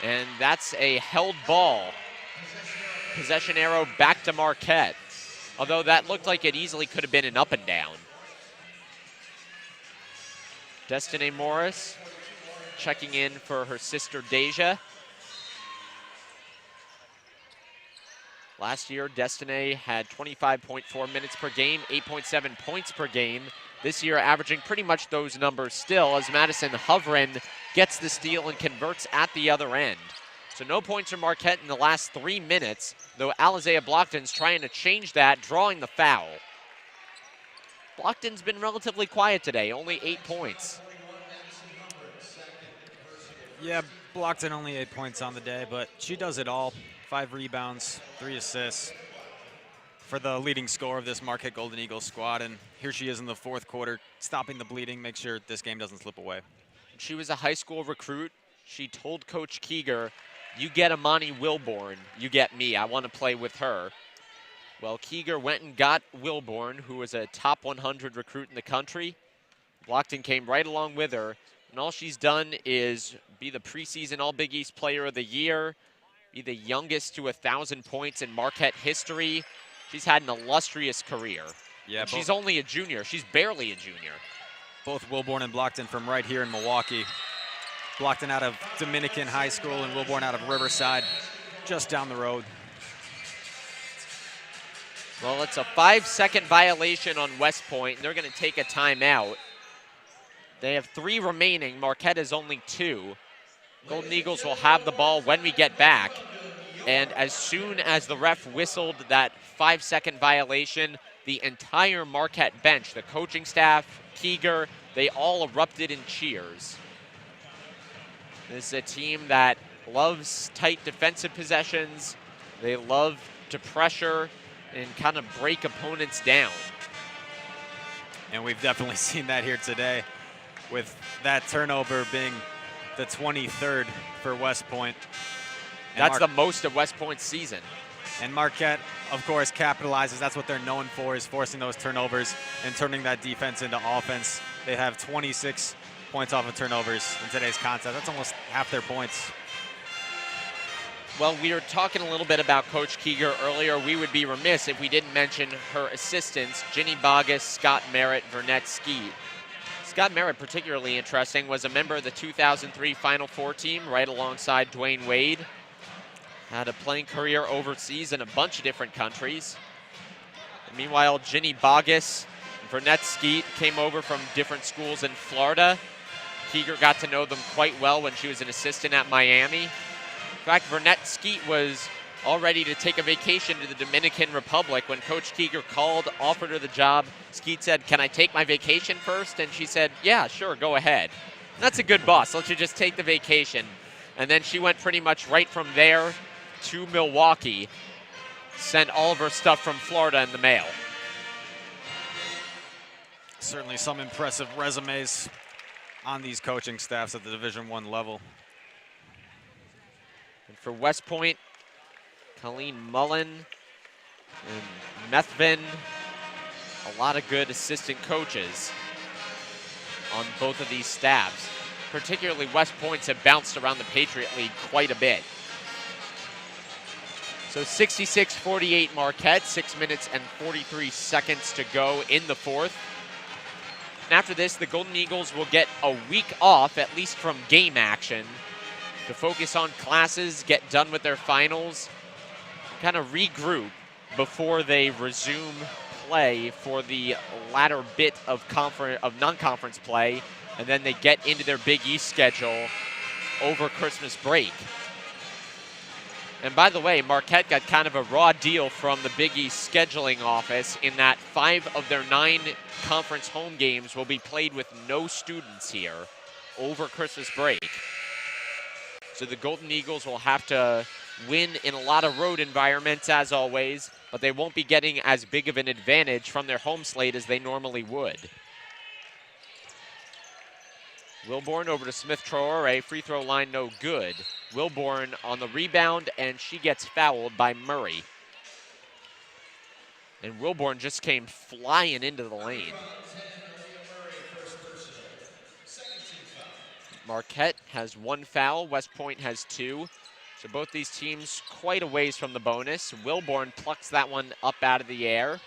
S1: And that's a held ball. Possession arrow back to Marquette. Although that looked like it easily could have been an up and down. Destiny Morris checking in for her sister Deja. Last year, Destiny had 25.4 minutes per game, 8.7 points per game. This year, averaging pretty much those numbers still as Madison Hovren gets the steal and converts at the other end. So no points for Marquette in the last 3 minutes, though Alizea Blockton's trying to change that, drawing the foul. Blockton's been relatively quiet today, only 8 points.
S2: Yeah, Blockton only 8 points on the day, but she does it all. 5 rebounds, 3 assists for the leading scorer of this Marquette Golden Eagles squad. And here she is in the fourth quarter, stopping the bleeding, make sure this game doesn't slip away.
S1: She was a high school recruit. She told Coach Keeger, you get Amani Wilborn, you get me. I want to play with her. Well, Keeger went and got Wilborn, who was a top 100 recruit in the country. Blockton came right along with her. And all she's done is be the preseason All-Big East Player of the Year, be the youngest to 1,000 points in Marquette history. She's had an illustrious career.
S2: Yeah,
S1: she's only a junior. She's barely a junior.
S2: Both Wilborn and Blockton from right here in Milwaukee. Blockton out of Dominican High School and Wilborn out of Riverside, just down the road.
S1: Well, it's a 5-second violation on West Point, and they're going to take a timeout. They have 3 remaining. Marquette has only 2. Golden Eagles will have the ball when we get back. And as soon as the ref whistled that 5-second violation, the entire Marquette bench, the coaching staff, Keeger, they all erupted in cheers. This is a team that loves tight defensive possessions. They love to pressure and kind of break opponents down.
S2: And we've definitely seen that here today, with that turnover being the 23rd for West Point.
S1: That's the most of West Point's season.
S2: And Marquette, of course, capitalizes. That's what they're known for, is forcing those turnovers and turning that defense into offense. They have 26 points off of turnovers in today's contest. That's almost half their points.
S1: Well, we were talking a little bit about Coach Keeger earlier. We would be remiss if we didn't mention her assistants, Ginny Bogus, Scott Merritt, Vernette Skeet. Scott Merritt, particularly interesting, was a member of the 2003 Final Four team right alongside Dwayne Wade. Had a playing career overseas in a bunch of different countries. And meanwhile, Ginny Bogus and Vernette Skeet came over from different schools in Florida. Keeger got to know them quite well when she was an assistant at Miami. In fact, Vernette Skeet was all ready to take a vacation to the Dominican Republic when Coach Keeger called, offered her the job. Skeet said, "Can I take my vacation first?" And she said, "Yeah, sure, go ahead." That's a good boss. Let you just take the vacation. And then she went pretty much right from there to Milwaukee, sent all of her stuff from Florida in the mail.
S2: Certainly some impressive resumes on these coaching staffs at the Division I level.
S1: And for West Point, Colleen Mullen and Methvin, a lot of good assistant coaches on both of these staffs. Particularly West Point's have bounced around the Patriot League quite a bit. So 66-48 Marquette, 6 minutes and 43 seconds to go in the fourth. And after this, the Golden Eagles will get a week off, at least from game action, to focus on classes, get done with their finals, kind of regroup before they resume play for the latter bit of non-conference play, and then they get into their Big East schedule over Christmas break. And by the way, Marquette got kind of a raw deal from the Big East scheduling office in that 5 of their 9 conference home games will be played with no students here over Christmas break. So the Golden Eagles will have to win in a lot of road environments as always, but they won't be getting as big of an advantage from their home slate as they normally would. Wilborn over to Smith-Traore, free throw line no good. Wilborn on the rebound, and she gets fouled by Murray. And Wilborn just came flying into the lane. Marquette has 1 foul, West Point has 2. So both these teams quite a ways from the bonus. Wilborn plucks that one up out of the air.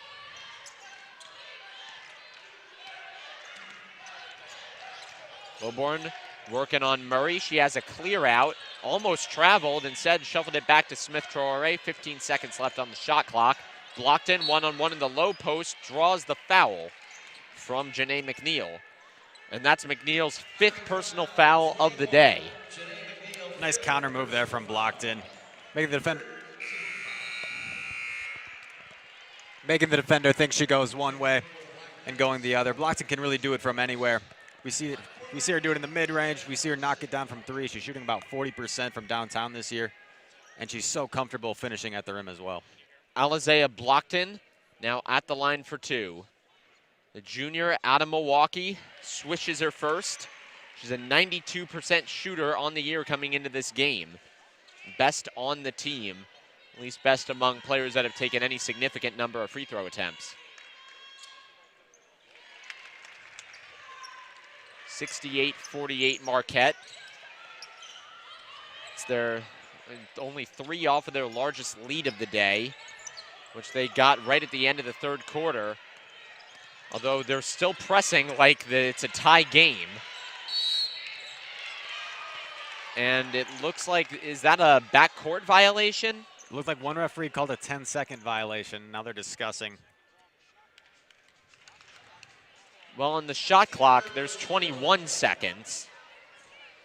S1: Wilborn working on Murray. She has a clear out, almost traveled, instead shuffled it back to Smith-Traore. 15 seconds left on the shot clock. Blocked in, one-on-one in the low post, draws the foul from Janae McNeil. And that's McNeil's 5th personal foul of the day.
S2: Nice counter move there from Blockton, making the defender think she goes one way and going the other. Blockton can really do it from anywhere. We see her do it in the mid-range. We see her knock it down from 3. She's shooting about 40% from downtown this year, and she's so comfortable finishing at the rim as well.
S1: Alizea Blockton now at the line for 2. The junior out of Milwaukee swishes her first. She's a 92% shooter on the year coming into this game. Best on the team, at least best among players that have taken any significant number of free throw attempts. 68-48 Marquette. It's their only 3 off of their largest lead of the day, which they got right at the end of the 3rd quarter. Although they're still pressing like it's a tie game. And it looks like, is that a backcourt violation?
S2: It looked like one referee called a 10-second violation. Now they're discussing.
S1: Well, on the shot clock, there's 21 seconds.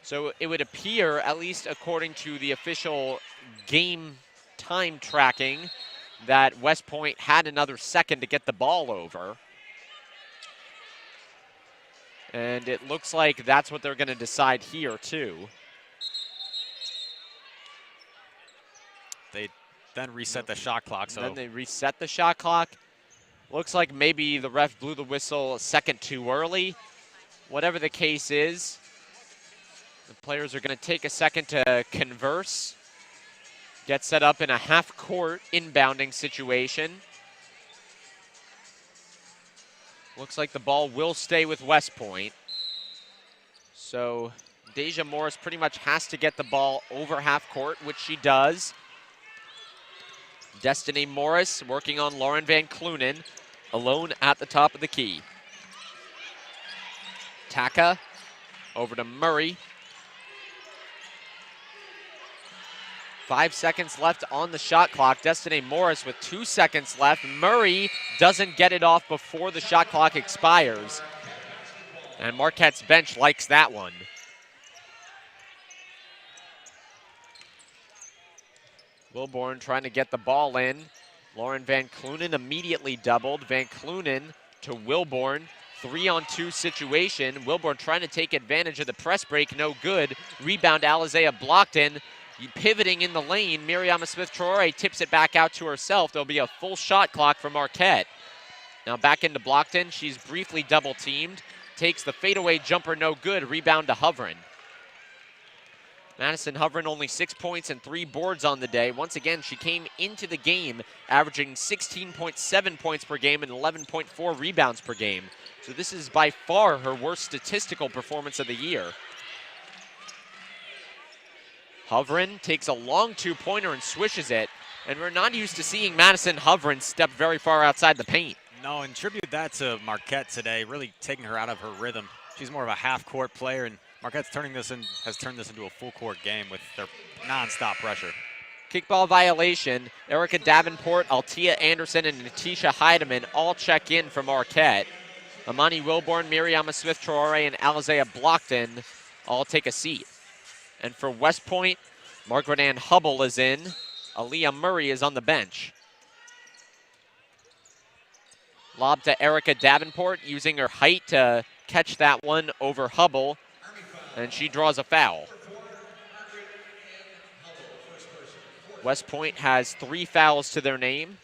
S1: So it would appear, at least according to the official game time tracking, that West Point had another second to get the ball over. And it looks like that's what they're going to decide here, too. They
S2: then reset the shot clock. So
S1: then they reset the shot clock. Looks like maybe the ref blew the whistle a second too early. Whatever the case is, the players are going to take a second to converse, get set up in a half-court inbounding situation. Looks like the ball will stay with West Point. So Deja Morris pretty much has to get the ball over half court, which she does. Destiny Morris working on Lauren Van Clunen, alone at the top of the key. Taka over to Murray. 5 seconds left on the shot clock. Destiny Morris with 2 seconds left. Murray doesn't get it off before the shot clock expires. And Marquette's bench likes that one. Wilborn trying to get the ball in. Lauren Van Clunen immediately doubled. Van Clunen to Wilborn. 3-on-2 situation. Wilborn trying to take advantage of the press break. No good. Rebound, Alizea blocked in. Pivoting in the lane, Miriam Smith-Traore tips it back out to herself. There'll be a full shot clock for Marquette. Now back into Blockton. She's briefly double-teamed. Takes the fadeaway jumper, no good. Rebound to Hovren. Madison Hovren only 6 points and 3 boards on the day. Once again, she came into the game averaging 16.7 points per game and 11.4 rebounds per game. So this is by far her worst statistical performance of the year. Hovren takes a long two-pointer and swishes it. And we're not used to seeing Madison Hovren step very far outside the paint.
S2: No, and tribute that to Marquette today, really taking her out of her rhythm. She's more of a half-court player, and Marquette's has turned this into a full-court game with their nonstop pressure.
S1: Kickball violation. Erica Davenport, Altia Anderson, and Natisha Heidemann all check in for Marquette. Amani Wilborn, Miriam Smith-Traore, and Alizea Blockton all take a seat. And for West Point, Margaret Ann Hubble is in. Aaliyah Murray is on the bench. Lob to Erica Davenport, using her height to catch that one over Hubble. And she draws a foul. West Point has 3 fouls to their name.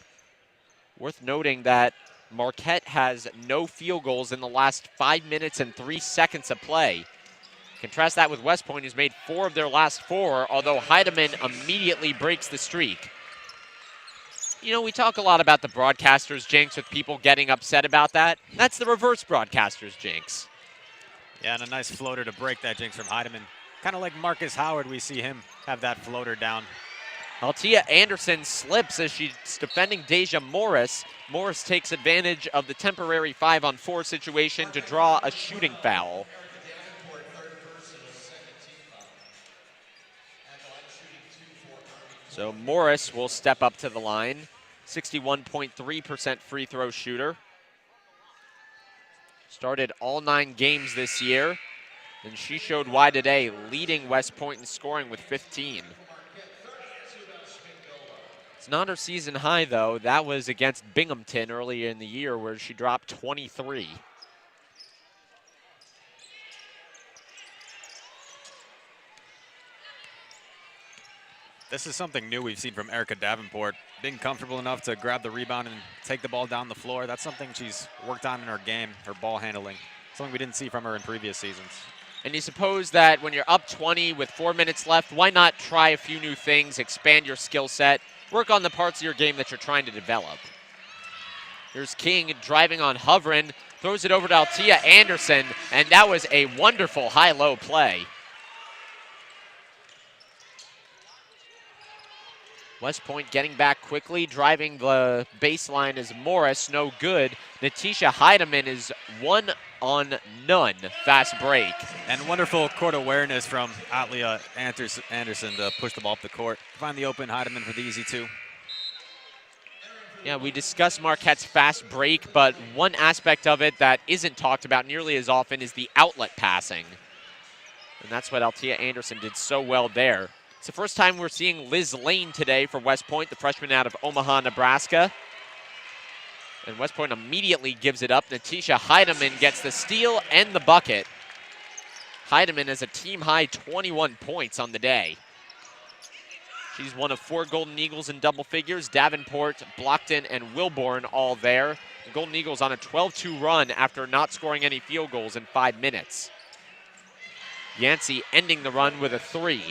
S1: Worth noting that Marquette has no field goals in the last 5 minutes and 3 seconds of play. Contrast that with West Point, who's made 4 of their last 4, although Heidemann immediately breaks the streak. You know, we talk a lot about the broadcasters' jinx with people getting upset about that. That's the reverse broadcasters' jinx.
S2: Yeah, and a nice floater to break that jinx from Heidemann. Kind of like Marcus Howard, we see him have that floater down.
S1: Altia Anderson slips as she's defending Deja Morris. Morris takes advantage of the temporary 5-on-4 situation to draw a shooting foul. So Morris will step up to the line. 61.3% free throw shooter. Started all 9 games this year, and she showed why today, leading West Point in scoring with 15. It's not her season high, though. That was against Binghamton earlier in the year, where she dropped 23.
S2: This is something new we've seen from Erica Davenport. Being comfortable enough to grab the rebound and take the ball down the floor. That's something she's worked on in her game, her ball handling. Something we didn't see from her in previous seasons.
S1: And you suppose that when you're up 20 with 4 minutes left, why not try a few new things, expand your skill set, work on the parts of your game that you're trying to develop. Here's King driving on Hovren, throws it over to Altia Anderson, and that was a wonderful high-low play. West Point getting back quickly, driving the baseline is Morris, no good. Natisha Heidemann is 1-on-none fast break.
S2: And wonderful court awareness from Atlia Anderson to push the ball up the court. Find the open Heidemann for the easy 2.
S1: Yeah, we discussed Marquette's fast break, but one aspect of it that isn't talked about nearly as often is the outlet passing. And that's what Altia Anderson did so well there. It's the first time we're seeing Liz Lane today for West Point, the freshman out of Omaha, Nebraska. And West Point immediately gives it up. Natisha Heidemann gets the steal and the bucket. Heidemann has a team-high 21 points on the day. She's one of 4 Golden Eagles in double figures. Davenport, Blockton, and Wilborn all there. The Golden Eagles on a 12-2 run after not scoring any field goals in 5 minutes. Yancey ending the run with a 3.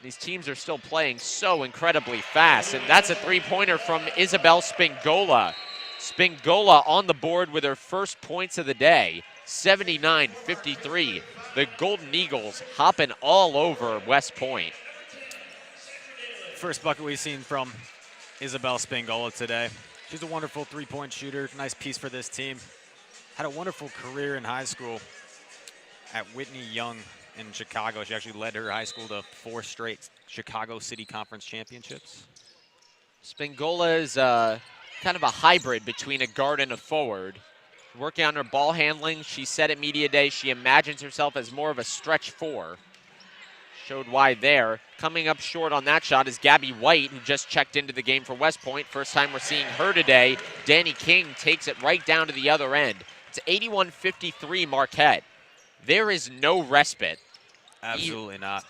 S1: These teams are still playing so incredibly fast, and that's a three-pointer from Isabel Spingola. Spingola on the board with her first points of the day, 79-53. The Golden Eagles hopping all over West Point.
S2: First bucket we've seen from Isabel Spingola today. She's a wonderful three-point shooter, nice piece for this team. Had a wonderful career in high school at Whitney Young in Chicago. She actually led her high school to 4 straight Chicago City Conference championships.
S1: Spingola is kind of a hybrid between a guard and a forward. Working on her ball handling, she said at Media Day she imagines herself as more of a stretch 4. Showed why there. Coming up short on that shot is Gabby White, who just checked into the game for West Point. First time we're seeing her today. Danny King takes it right down to the other end. It's 81-53 Marquette. There is no respite.
S2: Absolutely not.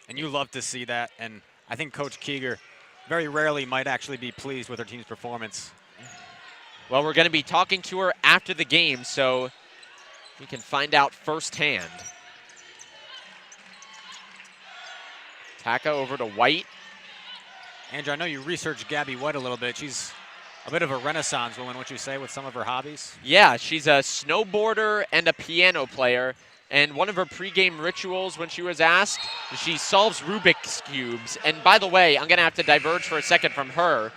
S2: And you love to see that. And I think Coach Keeger very rarely might actually be pleased with her team's performance.
S1: Well, we're going to be talking to her after the game, so we can find out firsthand. Taka over to White.
S2: Andrew, I know you researched Gabby White a little bit. She's a bit of a renaissance woman, would you say, with some of her hobbies?
S1: Yeah, she's a snowboarder and a piano player. And one of her pregame rituals when she was asked, she solves Rubik's Cubes. And by the way, I'm going to have to diverge for a second from her.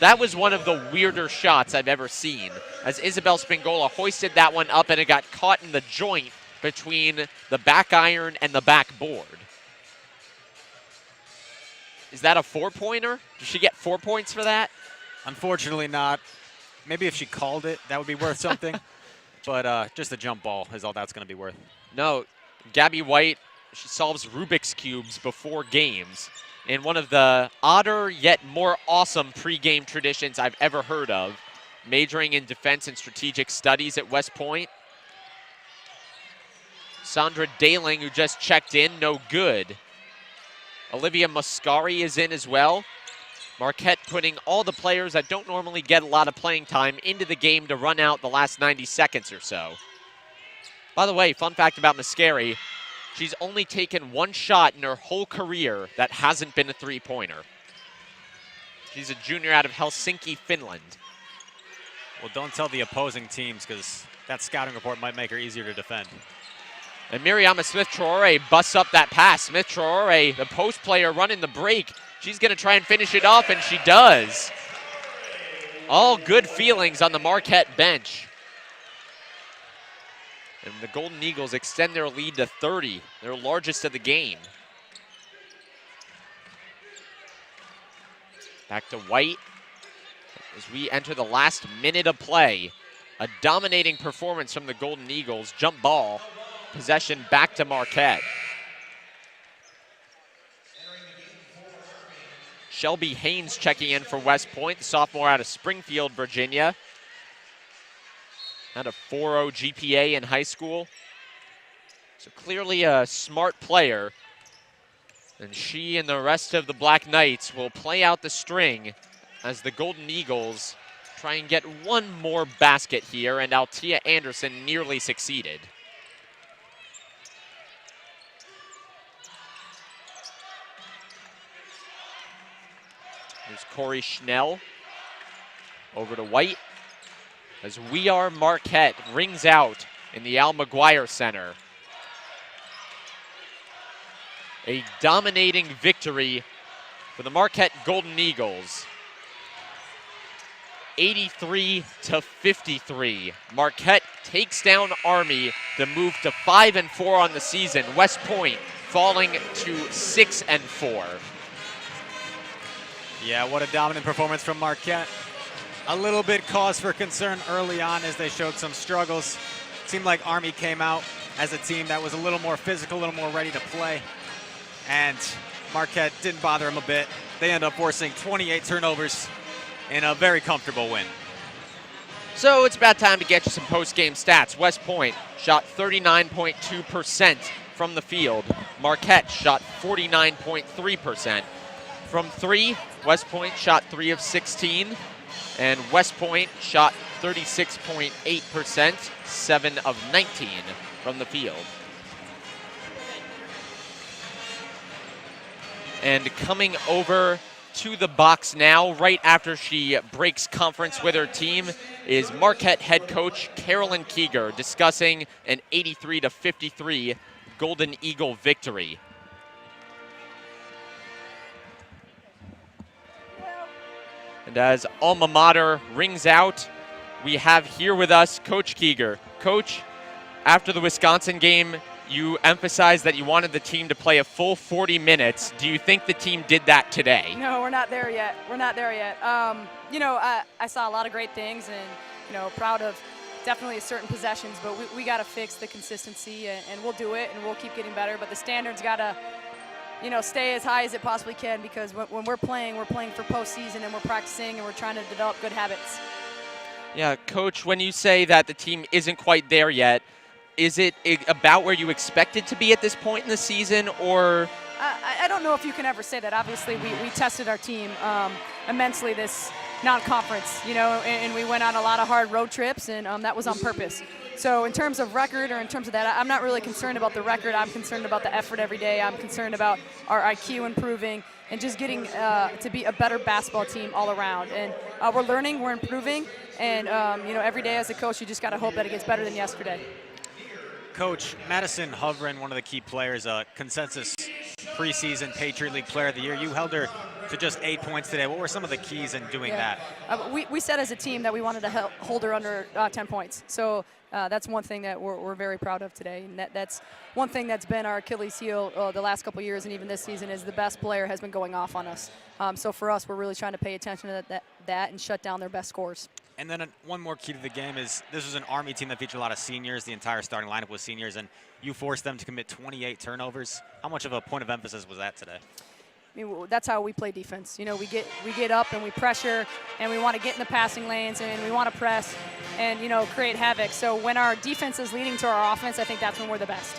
S1: That was one of the weirder shots I've ever seen, as Isabel Spingola hoisted that one up and it got caught in the joint between the back iron and the backboard. Is that a 4-pointer? Did she get 4 points for that?
S2: Unfortunately not. Maybe if she called it, that would be worth something. But just a jump ball is all that's going to be worth.
S1: No, Gabby White, she solves Rubik's Cubes before games in one of the odder yet more awesome pregame traditions I've ever heard of, majoring in defense and strategic studies at West Point. Sandra Daling, who just checked in, no good. Olivia Muscari is in as well. Marquette putting all the players that don't normally get a lot of playing time into the game to run out the last 90 seconds or so. By the way, fun fact about Muscari, she's only taken 1 shot in her whole career that hasn't been a three-pointer. She's a junior out of Helsinki, Finland.
S2: Well, don't tell the opposing teams, because that scouting report might make her easier to defend.
S1: And Miriama Smith-Traore busts up that pass. Smith-Traore, the post player running the break. She's going to try and finish it off, and she does. All good feelings on the Marquette bench. And the Golden Eagles extend their lead to 30, their largest of the game. Back to White as we enter the last minute of play. A dominating performance from the Golden Eagles. Jump ball, possession back to Marquette. Shelby Haynes checking in for West Point, the sophomore out of Springfield, Virginia. Had a 4.0 GPA in high school. So clearly a smart player. And she and the rest of the Black Knights will play out the string as the Golden Eagles try and get one more basket here, and Altia Anderson nearly succeeded. There's Corey Schnell over to White as We Are Marquette rings out in the Al McGuire Center. A dominating victory for the Marquette Golden Eagles. 83-53. Marquette takes down Army to move to 5-4 on the season. West Point falling to 6-4.
S2: Yeah, what a dominant performance from Marquette. A little bit cause for concern early on as they showed some struggles. It seemed like Army came out as a team that was a little more physical, a little more ready to play. And Marquette didn't bother them a bit. They end up forcing 28 turnovers in a very comfortable win.
S1: So it's about time to get you some post-game stats. West Point shot 39.2% from the field. Marquette shot 49.3%. From 3, West Point shot 3 of 16, and West Point shot 36.8%, 7 of 19 from the field. And coming over to the box now, right after she breaks conference with her team, is Marquette head coach Carolyn Keeger discussing an 83-53 Golden Eagle victory. And as alma mater rings out, we have here with us Coach Keeger. Coach, after the Wisconsin game, you emphasized that you wanted the team to play a full 40 minutes. Do you think the team did that today?
S4: No, we're not there yet. We're not there yet. You know, I saw a lot of great things, and you know, proud of definitely certain possessions, but we got to fix the consistency, and we'll do it, and we'll keep getting better. But the standards got to, you know, stay as high as it possibly can, because when we're playing for postseason, and we're practicing, and we're trying to develop good habits. Yeah,
S1: Coach, when you say that the team isn't quite there yet, is it about where you expected to be at this point in the season, or?
S4: I don't know if you can ever say that. Obviously, we tested our team immensely this non-conference, you know, and we went on a lot of hard road trips, and that was on purpose. So in terms of record, or in terms of that, I'm not really concerned about the record. I'm concerned about the effort every day. I'm concerned about our IQ improving and just getting to be a better basketball team all around. And we're learning, we're improving, and you know, every day as a coach, you just got to hope that it gets better than yesterday.
S2: Coach, Madison Hovren, one of the key players, consensus preseason Patriot League Player of the Year. You held her to just 8 points today. What were some of the keys in doing that?
S4: We said as a team that we wanted to hold her under 10 points. So that's one thing that we're very proud of today. And that's one thing that's been our Achilles heel the last couple of years, and even this season, is the best player has been going off on us. So for us, we're really trying to pay attention to that and shut down their best scores.
S2: And then one more key to the game is this was an Army team that featured a lot of seniors. The entire starting lineup was seniors, and you forced them to commit 28 turnovers. How much of a point of emphasis was that today?
S4: I mean, that's how we play defense. You know, we get up and we pressure, and we want to get in the passing lanes, and we want to press and, you know, create havoc. So when our defense is leading to our offense, I think that's when we're the best.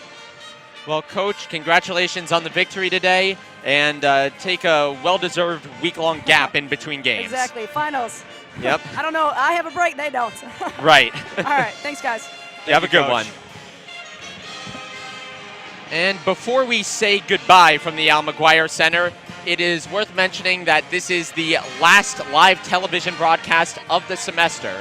S1: Well, Coach, congratulations on the victory today, and take a well-deserved week-long gap in between games.
S4: Exactly. Finals.
S1: Yep.
S4: I don't know. I have a break. They don't.
S1: Right.
S4: All right. Thanks, guys.
S1: Have a good one. And before we say goodbye from the Al McGuire Center, it is worth mentioning that this is the last live television broadcast of the semester.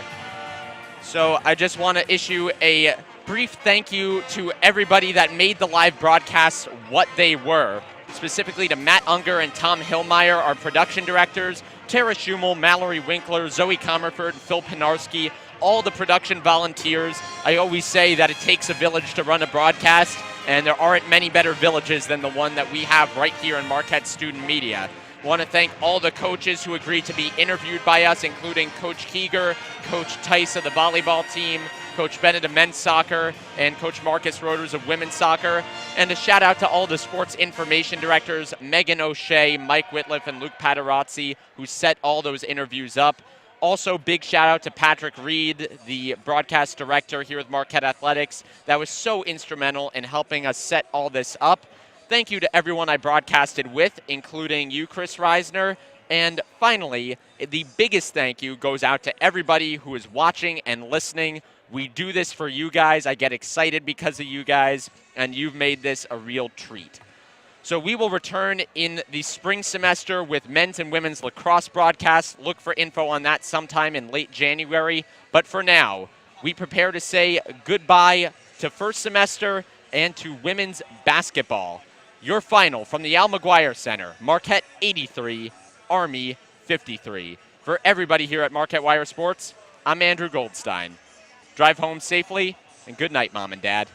S1: So I just want to issue a brief thank you to everybody that made the live broadcasts what they were. Specifically to Matt Unger and Tom Hillmeyer, our production directors, Tara Schumel, Mallory Winkler, Zoe Comerford, Phil Pinarski, all the production volunteers. I always say that it takes a village to run a broadcast, and there aren't many better villages than the one that we have right here in Marquette Student Media. I want to thank all the coaches who agreed to be interviewed by us, including Coach Keeger, Coach Tice of the volleyball team, Coach Bennett of men's soccer, and Coach Marcus Roders of women's soccer. And a shout out to all the sports information directors, Megan O'Shea, Mike Whitliff, and Luke Patarazzi, who set all those interviews up. Also, big shout out to Patrick Reed, the broadcast director here with Marquette Athletics, that was so instrumental in helping us set all this up. Thank you to everyone I broadcasted with, including you, Chris Reisner. And finally, the biggest thank you goes out to everybody who is watching and listening. We do this for you guys. I get excited because of you guys, and you've made this a real treat. So we will return in the spring semester with men's and women's lacrosse broadcasts. Look for info on that sometime in late January. But for now, we prepare to say goodbye to first semester and to women's basketball. Your final from the Al McGuire Center, Marquette 83, Army 53. For everybody here at Marquette Wire Sports, I'm Andrew Goldstein. Drive home safely, and good night, Mom and Dad.